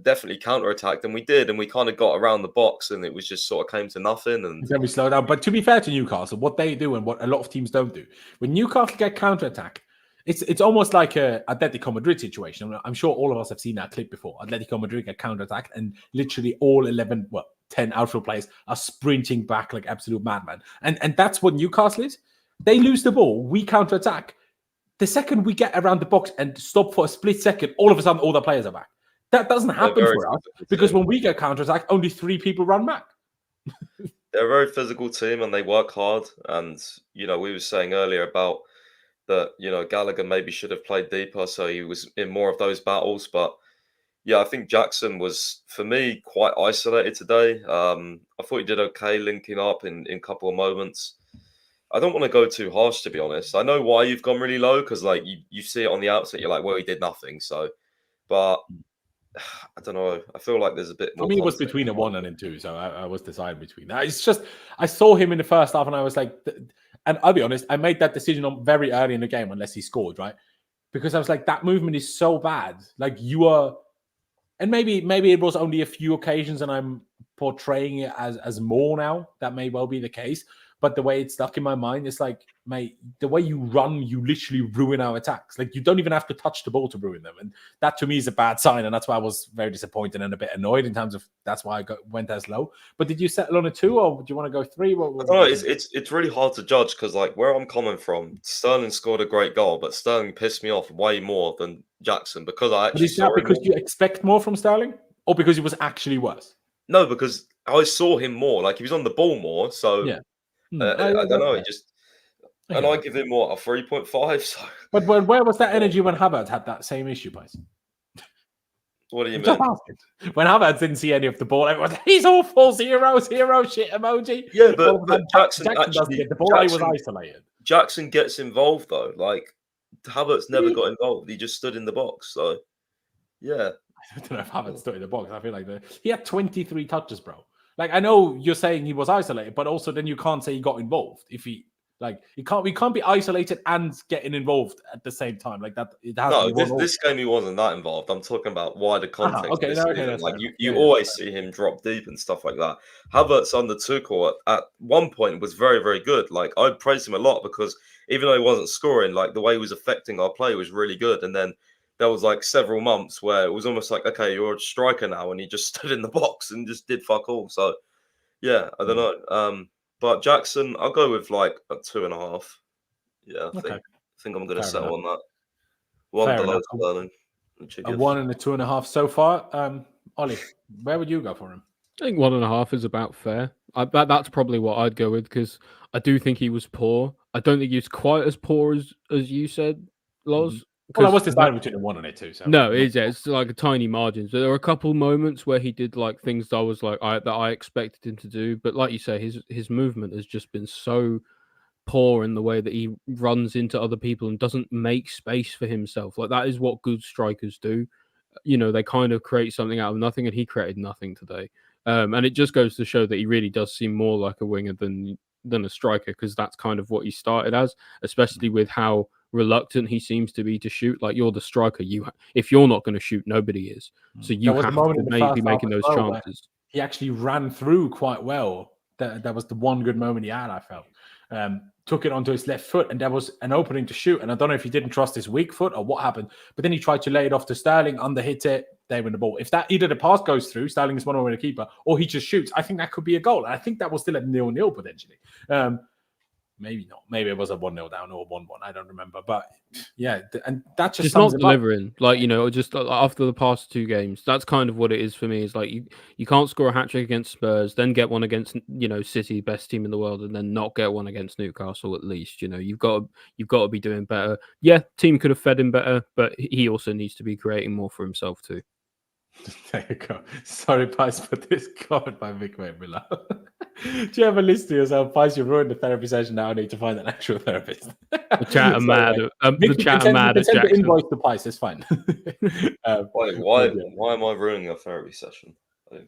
definitely counterattacked, and we did, and we kind of got around the box, and it was just sort of came to nothing. And then we slowed down. But to be fair to Newcastle, what they do and what a lot of teams don't do, when Newcastle get counterattack, It's almost like a Atletico Madrid situation. I'm sure all of us have seen that clip before. Atletico Madrid get counter-attacked and literally all 10 outfield players are sprinting back like absolute madmen. And that's what Newcastle is. They lose the ball. We counter-attack. The second we get around the box and stop for a split second, all of a sudden all the players are back. That doesn't happen for us because when we get counter-attacked, only 3 people run back. They're a very physical team and they work hard. And, we were saying earlier about that, Gallagher maybe should have played deeper, so he was in more of those battles. But yeah, I think Jackson was, for me, quite isolated today. I thought he did okay linking up in a couple of moments. I don't want to go too harsh, to be honest. I know why you've gone really low, because like you see it on the outset, you're like, well, he did nothing. So, but I don't know. I feel like there's a bit more. For me, it was between a 1 and a 2, so I was deciding between that. It's just, I saw him in the first half and I was like, and I'll be honest, I made that decision on very early in the game, unless he scored, right? Because I was like, that movement is so bad. Like you are, and maybe it was only a few occasions and I'm portraying it as more now. That may well be the case. But the way it's stuck in my mind, it's like, mate, the way you run, you literally ruin our attacks. Like, you don't even have to touch the ball to ruin them. And that, to me, is a bad sign. And that's why I was very disappointed and a bit annoyed in terms of that's why I went as low. But did you settle on a 2 or do you want to go 3? I don't know. It's really hard to judge because, like, where I'm coming from, Sterling scored a great goal, but Sterling pissed me off way more than Jackson because I actually saw him. Is that because you expect more from Sterling or because it was actually worse? No, because I saw him more. Like, he was on the ball more. So, yeah. I don't know. It just, and I give him what, a 3.5. So, but where was that energy when Havertz had that same issue, guys? What do you mean? When Havertz didn't see any of the ball, everyone, he's awful, zero shit emoji. Yeah, but Jackson actually doesn't get the ball. He was isolated. Jackson gets involved though. Like Havertz never got involved. He just stood in the box. So yeah, I don't know if Havertz stood in the box. I feel like he had 23 touches, bro. Like, I know you're saying he was isolated, but also then you can't say he got involved. If he, like, we can't be isolated and getting involved at the same time. Like that. It has this game he wasn't that involved. I'm talking about wider context. Okay, like you always see him drop deep and stuff like that. Havertz under Tuchel at one point was very, very good. Like, I praised him a lot because even though he wasn't scoring, like the way he was affecting our play was really good. And then there was like several months where it was almost like, okay, you're a striker now, and he just stood in the box and just did fuck all. So, yeah, I don't know. But Jackson, I'll go with like a 2.5. Yeah, I think I'm going to settle on that. One below Sterling. A 1 and a 2.5 so far. Ollie, where would you go for him? I think 1.5 is about fair. That's probably what I'd go with because I do think he was poor. I don't think he was quite as poor as you said, Loz. Well, I was deciding between a 1 and a 2. So. No, it's like a tiny margin. So there were a couple moments where he did like things that I was like that I expected him to do. But like you say, his movement has just been so poor in the way that he runs into other people and doesn't make space for himself. Like that is what good strikers do. You know, they kind of create something out of nothing, and he created nothing today. And it just goes to show that he really does seem more like a winger than a striker, because that's kind of what he started as, especially with how reluctant he seems to be to shoot. Like, you're the striker. If you're not going to shoot, nobody is. So you have to be making those chances. He actually ran through quite well. That was the one good moment he had, I felt. Took it onto his left foot, and there was an opening to shoot. And I don't know if he didn't trust his weak foot or what happened, but then he tried to lay it off to Sterling, underhit it, they win the ball. If that either the pass goes through, Sterling is one over the keeper, or he just shoots, I think that could be a goal. And I think that was still at 0-0 potentially. Maybe not. Maybe it was a 1-0 down or 1-1. I don't remember. But yeah, and that's just not delivering. Like, you know, just after the past 2 games, that's kind of what it is for me. Is like you can't score a hat-trick against Spurs, then get one against, you know, City, best team in the world, and then not get one against Newcastle at least. You know, you've got to be doing better. Yeah, team could have fed him better, but he also needs to be creating more for himself too. There you go. Sorry, Pies, but this comment by Vic went below. Do you ever listen to yourself, Pies? You ruined the therapy session. Now I need to find an actual therapist. The chat are mad. The chat are mad at Jackson. Invoice the Pies. It's fine. Why am I ruining a therapy session?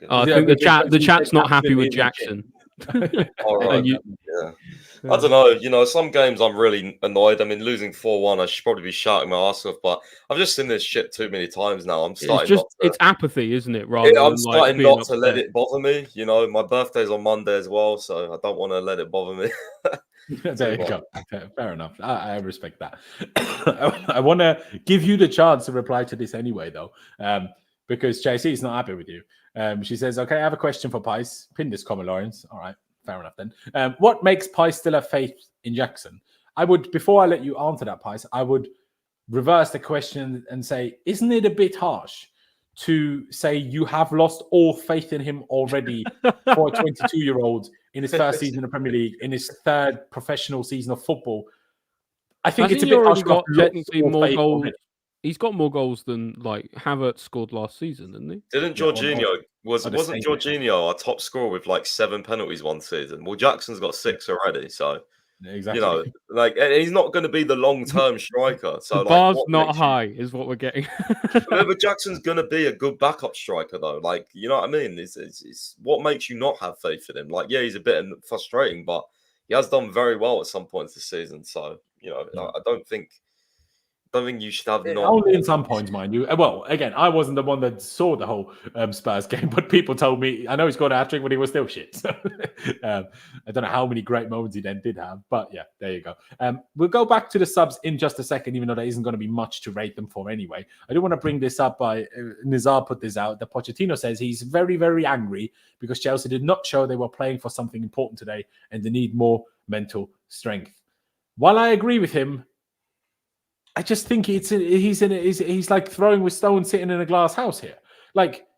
I think the chat's not happy with Jackson. All right. I don't know. You know, some games I'm really annoyed. I mean, losing 4-1, I should probably be shouting my ass off, but I've just seen this shit too many times now. I'm starting. It's apathy, isn't it? I'm starting not to let it bother me. You know, my birthday's on Monday as well, so I don't want to let it bother me. There you go. Fair enough. I respect that. I want to give you the chance to reply to this anyway, though, because JC is not happy with you. She says, okay, I have a question for Pice. Pin this comment, Laurenz. All right, fair enough then. What makes Pice still have faith in Jackson? Before I let you answer that, Pice, I would reverse the question and say, isn't it a bit harsh to say you have lost all faith in him already for a 22-year-old in his first season in the Premier League, in his third professional season of football? I think it's a bit harsh. Got technically more goals. He's got more goals than like Havertz scored last season, didn't he? Didn't Jorginho wasn't Jorginho our top scorer with like 7 penalties one season? Well, Jackson's got 6 already, so exactly. You know, like, and he's not going to be the long-term striker. So the bar's not high, is what we're getting. But Jackson's going to be a good backup striker, though. Like, you know what I mean? It's what makes you not have faith in him. Like, yeah, he's a bit frustrating, but he has done very well at some points this season. So, you know, I don't think you should have only in some points, mind you. Well, again, I wasn't the one that saw the whole Spurs game, but people told me. I know he scored a hat-trick, but he was still shit. So I don't know how many great moments he then did have, but yeah, there you go. We'll go back to the subs in just a second, even though there isn't going to be much to rate them for anyway. I do want to bring this up by Nizar put this out. That Pochettino says he's very, very angry because Chelsea did not show they were playing for something important today and they need more mental strength. While I agree with him, I just think he's like throwing with stones sitting in a glass house here. Like,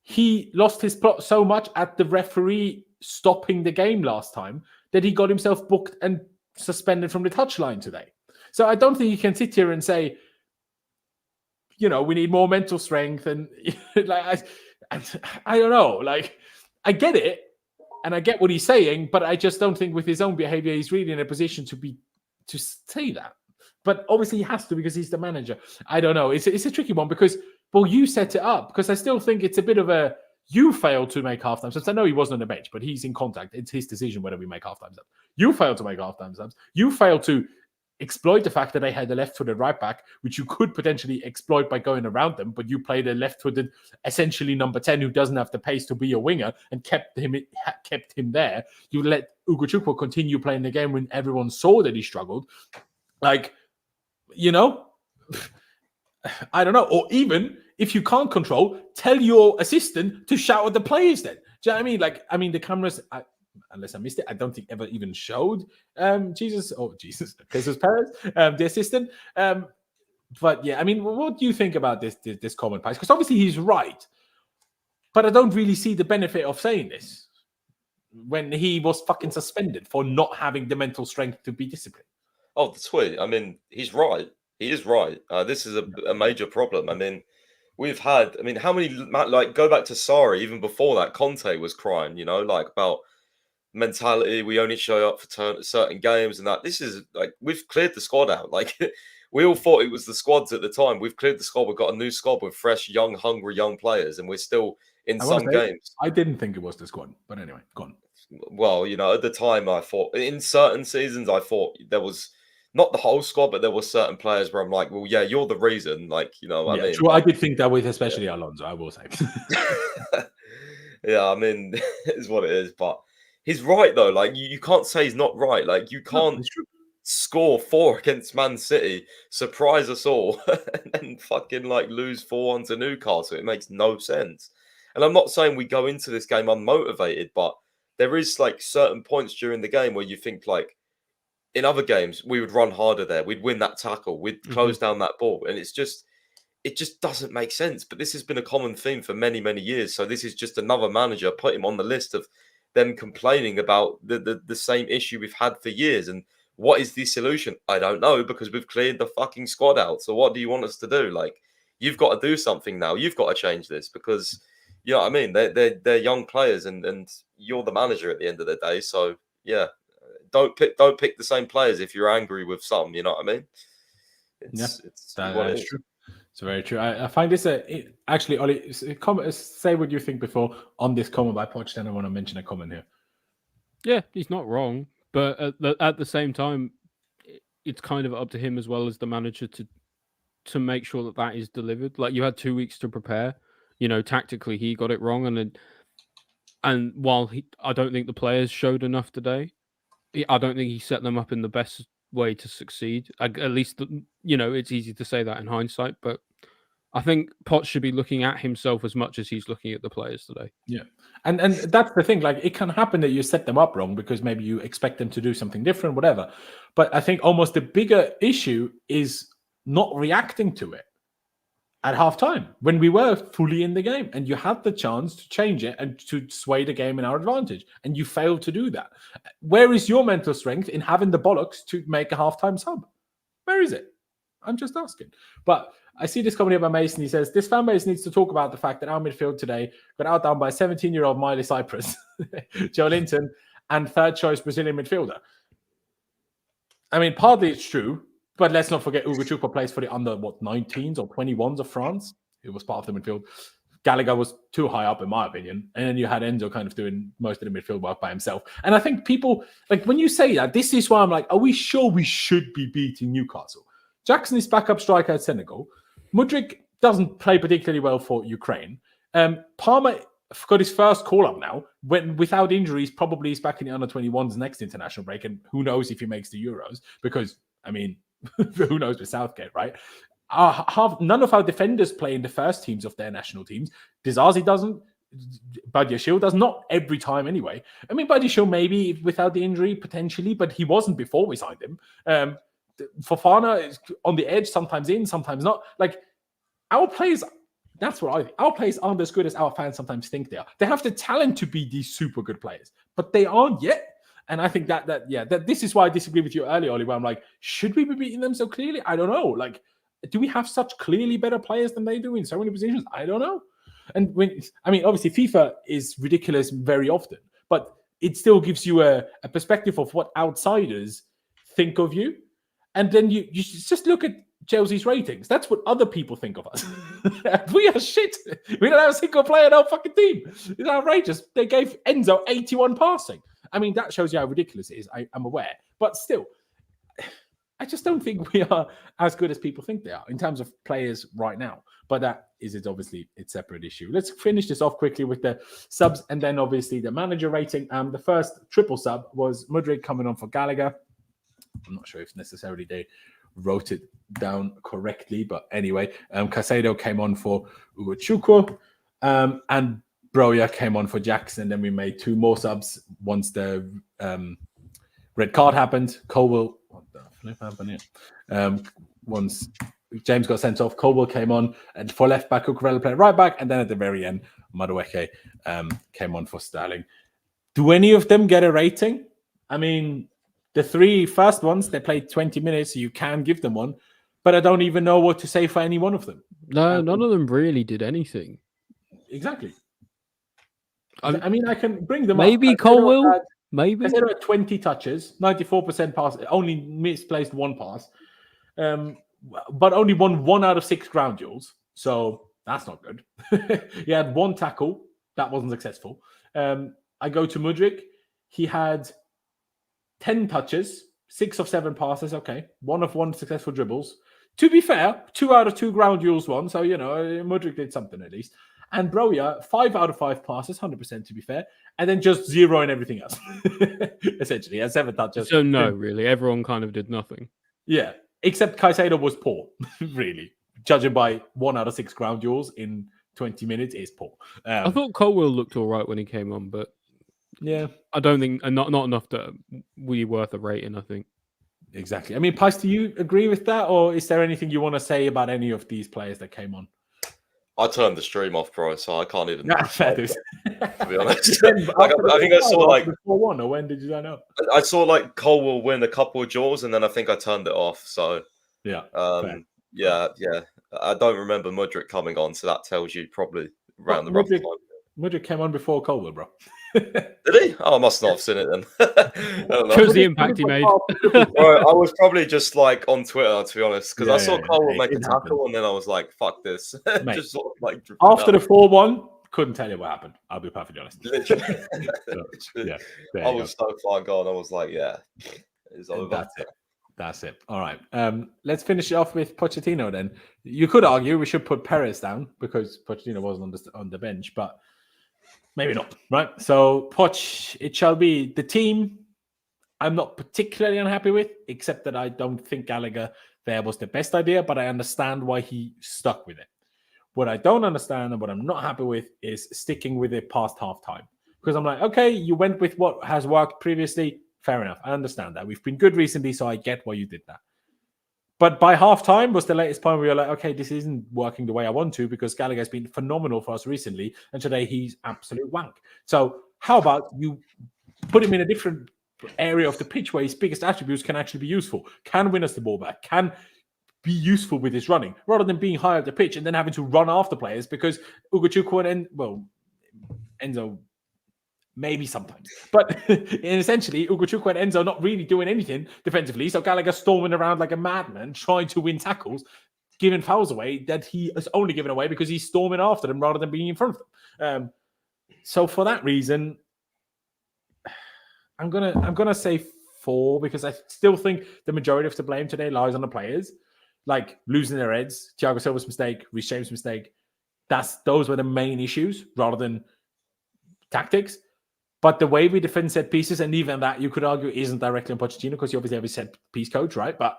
he lost his plot so much at the referee stopping the game last time that he got himself booked and suspended from the touchline today. So I don't think you can sit here and say, you know, we need more mental strength. And like, I don't know. Like, I get it and I get what he's saying, but I just don't think with his own behavior, he's really in a position to say that. But obviously he has to because he's the manager. I don't know. It's a tricky one because, well, you set it up. Because I still think it's a bit of a, you failed to make halftime subs. I know he wasn't on the bench, but he's in contact. It's his decision whether we make halftime subs. You failed to make halftime subs. You failed to exploit the fact that they had a left-footed right back, which you could potentially exploit by going around them, but you played a left-footed, essentially number 10 who doesn't have the pace to be a winger and kept him there. You let Ugo Chukwu continue playing the game when everyone saw that he struggled. Like, you know, I don't know. Or even if you can't control, tell your assistant to shout at the players then. Do you know what I mean? Like, I mean, the cameras, unless I missed it, I don't think ever even showed Jesus Perez, the assistant. But yeah, I mean, what do you think about this comment, Pice? Because obviously he's right, but I don't really see the benefit of saying this when he was fucking suspended for not having the mental strength to be disciplined. Oh, the tweet. I mean, he's right. He is right. This is a major problem. I mean, how many, like, go back to Sarri, even before that, Conte was crying, you know, like about mentality. We only show up for certain games and that. This is like, we've cleared the squad out. Like, we all thought it was the squads at the time. We've cleared the squad. We've got a new squad with fresh, young, hungry, young players, and we're still in some games. I didn't think it was the squad, but anyway, go on. Well, you know, at the time, I thought, in certain seasons, I thought there was, not the whole squad, but there were certain players where I'm like, well, yeah, you're the reason. Like, you know what I mean? True. I did think that with especially Alonso, I will say. Yeah, I mean, it's what it is. But he's right, though. Like, you can't say he's not right. Like, you can't score 4 against Man City, surprise us all, and then fucking, like, lose 4-1 to Newcastle. It makes no sense. And I'm not saying we go into this game unmotivated, but there is, like, certain points during the game where you think, like, in other games, we would run harder there. We'd win that tackle. We'd close down that ball. And it just doesn't make sense. But this has been a common theme for many, many years. So this is just another manager, put him on the list of them complaining about the same issue we've had for years. And what is the solution? I don't know, because we've cleared the fucking squad out. So what do you want us to do? Like, you've got to do something now. You've got to change this because, you know what I mean? They're young players and you're the manager at the end of the day. So, yeah. Don't pick the same players if you're angry with some. You know what I mean? It's true. It's very true. I find this actually, Ollie, say what you think before on this comment by Poch. Then I want to mention a comment here. Yeah, he's not wrong, but at the same time, it's kind of up to him as well as the manager to make sure that is delivered. Like, you had 2 weeks to prepare. You know, tactically he got it wrong, and while I don't think the players showed enough today. I don't think he set them up in the best way to succeed. At least, it's easy to say that in hindsight, but I think Potts should be looking at himself as much as he's looking at the players today. Yeah. And that's the thing. Like, it can happen that you set them up wrong because maybe you expect them to do something different, whatever. But I think almost the bigger issue is not reacting to it at halftime when we were fully in the game and you had the chance to change it and to sway the game in our advantage. And you failed to do that. Where is your mental strength in having the bollocks to make a halftime sub? Where is it? I'm just asking. But I see this coming here by Mason. He says, this fan base needs to talk about the fact that our midfield today got outdone by 17-year-old Miley Cyprus, Joelinton, and third-choice Brazilian midfielder. I mean, partly it's true, but let's not forget Ugo Chupa plays for the under, 19s or 21s of France. It was part of the midfield. Gallagher was too high up, in my opinion. And then you had Enzo kind of doing most of the midfield work by himself. And I think people, like, when you say that, this is why I'm like, are we sure we should be beating Newcastle? Jackson is backup striker at Senegal. Mudryk doesn't play particularly well for Ukraine. Palmer got his first call-up now. When without injuries, probably he's back in the under-21s next international break. And who knows if he makes the Euros? Because, I mean, who knows with Southgate, right? None of our defenders play in the first teams of their national teams. Dizazi doesn't. Badiashile does. Not every time anyway. I mean, Badiashile maybe without the injury, potentially, but he wasn't before we signed him. Fofana is on the edge, sometimes in, sometimes not. Like, our players, that's what I think. Our players aren't as good as our fans sometimes think they are. They have the talent to be these super good players, but they aren't yet. And I think that this is why I disagree with you earlier, Oli, where I'm like, should we be beating them so clearly? I don't know. Like, do we have such clearly better players than they do in so many positions? I don't know. And obviously FIFA is ridiculous very often, but it still gives you a perspective of what outsiders think of you. And then you just look at Chelsea's ratings. That's what other people think of us. We are shit. We don't have a single player in our fucking team. It's outrageous. They gave Enzo 81 passing. I mean, that shows you how ridiculous it is. I'm aware. But still, I just don't think we are as good as people think they are in terms of players right now. But that is it. Obviously, it's a separate issue. Let's finish this off quickly with the subs and then obviously the manager rating. The first triple sub was Mudryk coming on for Gallagher. I'm not sure if necessarily they wrote it down correctly, but anyway, Caicedo came on for Ugo Chupa, and Broja came on for Jackson. Then we made two more subs once the red card happened. Colwell, what the flip happened here? Once James got sent off, Colwell came on, and for left back, Cucurella played right back, and then at the very end, Madueke came on for Sterling. Do any of them get a rating? I mean, the three first ones, they played 20 minutes, so you can give them one. But I don't even know what to say for any one of them. No, none of them really did anything. Exactly. I mean, I can bring them maybe up. Colwell, maybe. I said about 20 touches, 94% pass, only misplaced one pass, but only won 1 out of 6 ground duels. So that's not good. He had 1 tackle. That wasn't successful. I go to Mudryk. He had 10 touches, 6 of 7 passes. Okay. 1 of 1 successful dribbles. To be fair, 2 out of 2 ground duels won. So, Mudryk did something at least. And Broja, 5 out of 5 passes, 100% to be fair. And then just 0 in everything else. Essentially, he had 7 touches. So no, really. Everyone kind of did nothing. Yeah. Except Caicedo was poor, really. Judging by 1 out of 6 ground duels in 20 minutes is poor. I thought Colwell looked all right when he came on, but yeah, I don't think not enough to be worth a rating, I think. Exactly. I mean, Pice, do you agree with that? Or is there anything you want to say about any of these players that came on? I turned the stream off, bro, so I can't even. Fair dues. To be honest, I think I saw like 4-1, or when did you sign up? I saw like Colwell win a couple of draws, and then I think I turned it off. So yeah, yeah. I don't remember Mudryk coming on, so that tells you probably around the rough time. Mudryk came on before Colwell, bro. Did he? Oh, I must not have seen it then. Shows the impact he made. Bro, I was probably just like on Twitter, to be honest, because I saw Colwell make a tackle, and then I was like, "Fuck this!" Just sort of, like after the 4-1, couldn't tell you what happened. I'll be perfectly honest. Literally. Yeah, I was so far gone. I was like, "Yeah, it's over." That's it. All right. Let's finish it off with Pochettino then. You could argue we should put Perez down because Pochettino wasn't on the bench, but maybe not, right? So, Poch, it shall be the team I'm not particularly unhappy with, except that I don't think Gallagher there was the best idea, but I understand why he stuck with it. What I don't understand and what I'm not happy with is sticking with it past halftime. Because I'm like, okay, you went with what has worked previously. Fair enough. I understand that. We've been good recently, so I get why you did that. But by halftime was the latest point where you're like, okay, this isn't working the way I want to because Gallagher's been phenomenal for us recently. And today he's absolute wank. So how about you put him in a different area of the pitch where his biggest attributes can actually be useful, can win us the ball back, can be useful with his running, rather than being high up the pitch and then having to run after players because Ugochukwu and Enzo maybe sometimes. But essentially, Ugochukwu and Enzo not really doing anything defensively. So Gallagher storming around like a madman, trying to win tackles, giving fouls away that he is only giving away because he's storming after them rather than being in front of them. So for that reason, I'm gonna say 4 because I still think the majority of the blame today lies on the players, like losing their heads, Thiago Silva's mistake, Reece James' mistake. Those were the main issues rather than tactics. But the way we defend set pieces, and even that you could argue isn't directly on Pochettino because you obviously have a set piece coach, right? But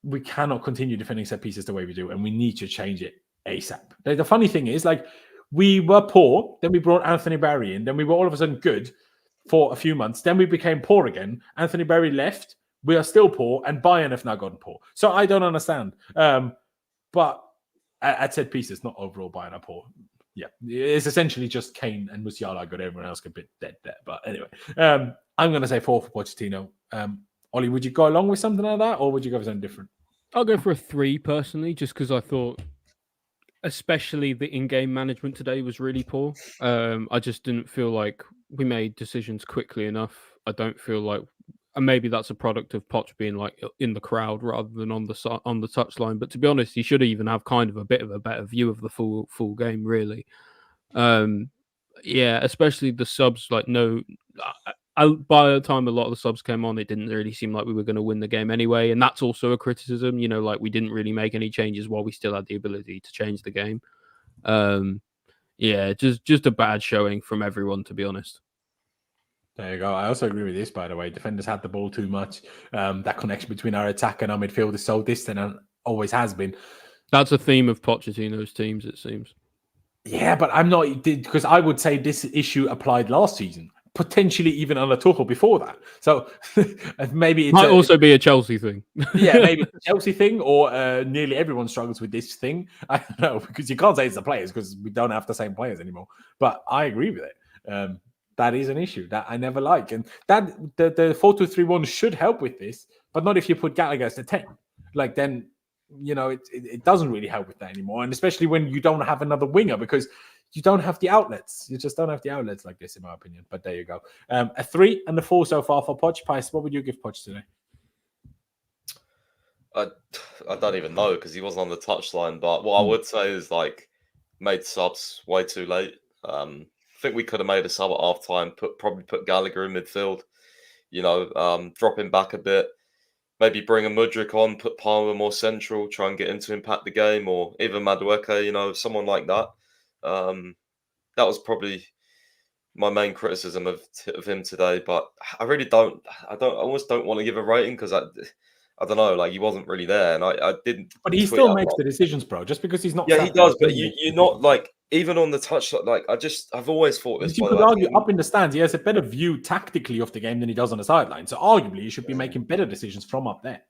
we cannot continue defending set pieces the way we do, and we need to change it ASAP. The funny thing is, like, we were poor, then we brought Anthony Barry in, then we were all of a sudden good for a few months, then we became poor again. Anthony Barry left, we are still poor, and Bayern have now gotten poor. So I don't understand. But at set pieces, not overall Bayern are poor. Yeah, it's essentially just Kane and Musiala got everyone else a bit dead there. But anyway, I'm going to say 4 for Pochettino. Ollie, would you go along with something like that, or would you go for something different? I'll go for a 3 personally, just because I thought, especially the in-game management today was really poor. I just didn't feel like we made decisions quickly enough. I don't feel like, and maybe that's a product of Poch being like in the crowd rather than on the touchline. But to be honest, he should even have kind of a bit of a better view of the full game, really. Yeah, especially the subs. Like, by the time a lot of the subs came on, it didn't really seem like we were going to win the game anyway. And that's also a criticism, like we didn't really make any changes while we still had the ability to change the game. Yeah, just a bad showing from everyone, to be honest. There you go. I also agree with this, by the way. Defenders had the ball too much. That connection between our attack and our midfield is so distant and always has been. That's a theme of Pochettino's teams, it seems. Yeah, but I'm not, because I would say this issue applied last season, potentially even under Tuchel before that. So maybe it might also be a Chelsea thing. Yeah, maybe it's a Chelsea thing, or nearly everyone struggles with this thing. I don't know, because you can't say it's the players because we don't have the same players anymore. But I agree with it. That is an issue that I never like. And that the 4-2-3-1 should help with this, but not if you put Gallagher as the 10. Like, then, it doesn't really help with that anymore. And especially when you don't have another winger, because you don't have the outlets. You just don't have the outlets like this, in my opinion. But there you go. A 3 and a 4 so far for Poch. Pice, what would you give Poch today? I don't even know because he wasn't on the touchline. But what I would say is, like, made subs way too late. I think we could have made a sub at half time, probably put Gallagher in midfield, drop him back a bit, maybe bring a Mudryk on, put Palmer more central, try and get him to impact the game, or even Madueke, someone like that. That was probably my main criticism of him today. But I really I almost don't want to give a rating because I don't know, like, he wasn't really there, and I didn't. But he still makes the decisions, bro. Just because he's not. Yeah, he does. But you're not, like, even on the touch. Like, I've always thought this. You could argue up in the stands, he has a better view tactically of the game than he does on the sideline. So arguably, he should be making better decisions from up there.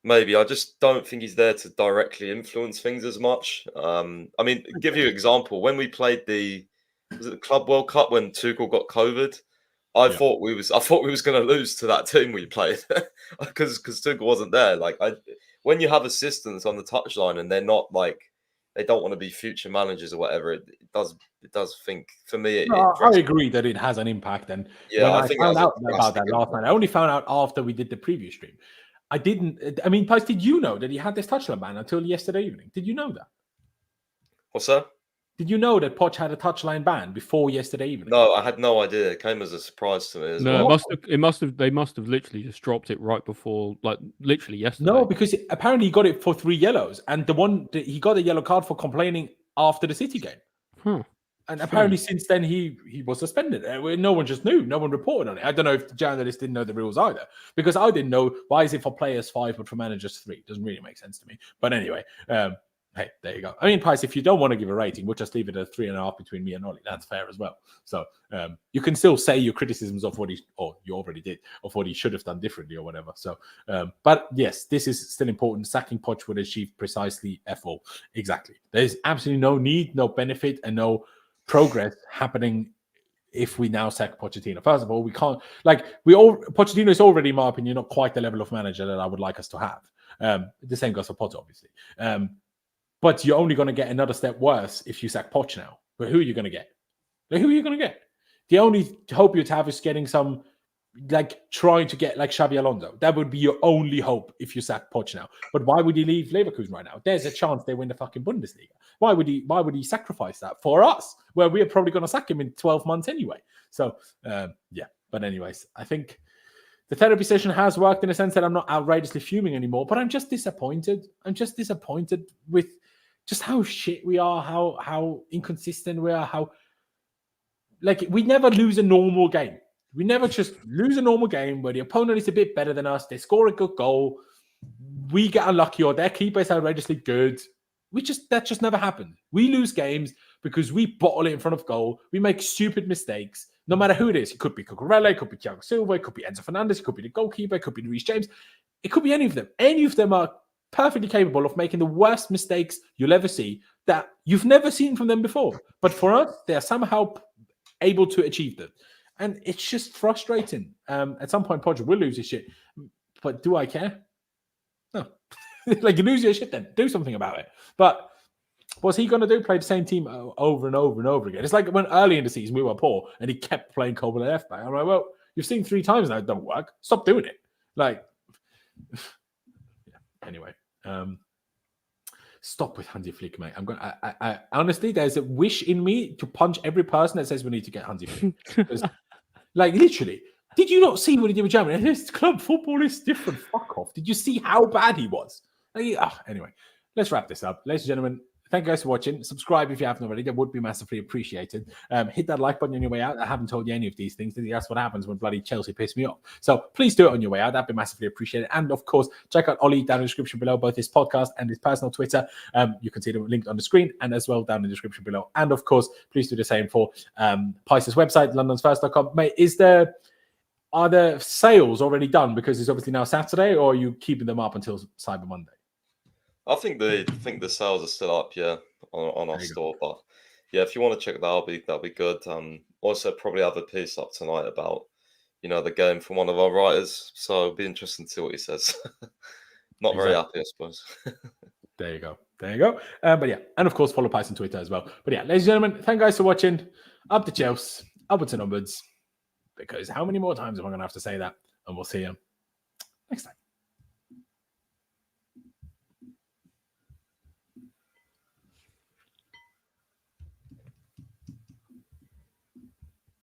Maybe I just don't think he's there to directly influence things as much. I mean, give you an example. When we played the Club World Cup when Tuchel got COVID. I thought we was going to lose to that team we played because Tuchel wasn't there. Like, when you have assistants on the touchline and they're not, like, they don't want to be future managers or whatever, it does think for me. I agree that it has an impact. And yeah, I found out about that last night. I only found out after we did the preview stream. I mean, Pice, did you know that he had this touchline ban until yesterday evening? Did you know that? What's that? Did you know that Poch had a touchline ban before yesterday evening? No, I had no idea. It came as a surprise to me as well. They must have literally just dropped it right before, like, literally yesterday. No, because apparently he got it for 3 yellows, and he got a yellow card for complaining after the City game. Huh. And apparently since then he was suspended. No one just knew. No one reported on it. I don't know if the journalists didn't know the rules either, because I didn't know. Why is it for players 5 but for managers 3? Doesn't really make sense to me. But anyway, hey, there you go. I mean, Pice, if you don't want to give a rating, we'll just leave it at 3.5 between me and Ollie. That's fair as well. So you can still say your criticisms of what you already did, of what he should have done differently or whatever. So, but yes, this is still important. Sacking Poch would achieve precisely F4. Exactly. There's absolutely no need, no benefit, and no progress happening if we now sack Pochettino. First of all, we can't, Pochettino is already, in my opinion, not quite the level of manager that I would like us to have. The same goes for Potter, obviously. But you're only going to get another step worse if you sack Poch now. But who are you going to get? Who are you going to get? The only hope you'd have is getting some, trying to get Xabi Alonso. That would be your only hope if you sack Poch now. But why would he leave Leverkusen right now? There's a chance they win the fucking Bundesliga. Why would he sacrifice that for us, where we are probably going to sack him in 12 months anyway? So, yeah. But anyways, I think the therapy session has worked in a sense that I'm not outrageously fuming anymore, but I'm just disappointed. I'm just disappointed with just how shit we are, how inconsistent we are, how we never lose a normal game. We never just lose a normal game where the opponent is a bit better than us. They score a good goal. We get unlucky or their keeper is outrageously good. That just never happened. We lose games because we bottle it in front of goal. We make stupid mistakes, no matter who it is. It could be Cucurella, it could be Thiago Silva, it could be Enzo Fernandez, it could be the goalkeeper, it could be Reece James. It could be any of them. Any of them are perfectly capable of making the worst mistakes you'll ever see that you've never seen from them before. But for us, they are somehow able to achieve them. And it's just frustrating. At some point, Poch will lose his shit. But do I care? No. You lose your shit then. Do something about it. But what's he going to do? Play the same team over and over and over again? It's like when early in the season we were poor and he kept playing Cobble and left back. I'm like, well, you've seen 3 times now it don't work. Stop doing it. Anyway. Stop with Hansi Flick, mate. I honestly, there's a wish in me to punch every person that says we need to get Hansi Flick. Literally, did you not see what he did with Germany? This club football is different. Fuck off. Did you see how bad he was? Anyway, let's wrap this up. Ladies and gentlemen, thank you guys for watching. Subscribe if you haven't already. That would be massively appreciated. Hit that like button on your way out. I haven't told you any of these things. That's what happens when bloody Chelsea piss me off. So please do it on your way out. That'd be massively appreciated. And of course, check out Ollie down in the description below, both his podcast and his personal Twitter. You can see them linked on the screen and as well down in the description below. And of course, please do the same for Pice's website, londonsfirst.com. Mate, are the sales already done? Because it's obviously now Saturday, or are you keeping them up until Cyber Monday? I think the sales are still up, yeah, on our store. But yeah, if you want to check that, that'll be good. Also probably have a piece up tonight about the game from one of our writers. So it'll be interesting to see what he says. Not very happy, I suppose. There you go. But yeah, and of course follow Pice on Twitter as well. But yeah, ladies and gentlemen, thank you guys for watching. Up to Chelsea, upwards and onwards. Because how many more times am I going to have to say that? And we'll see you next time.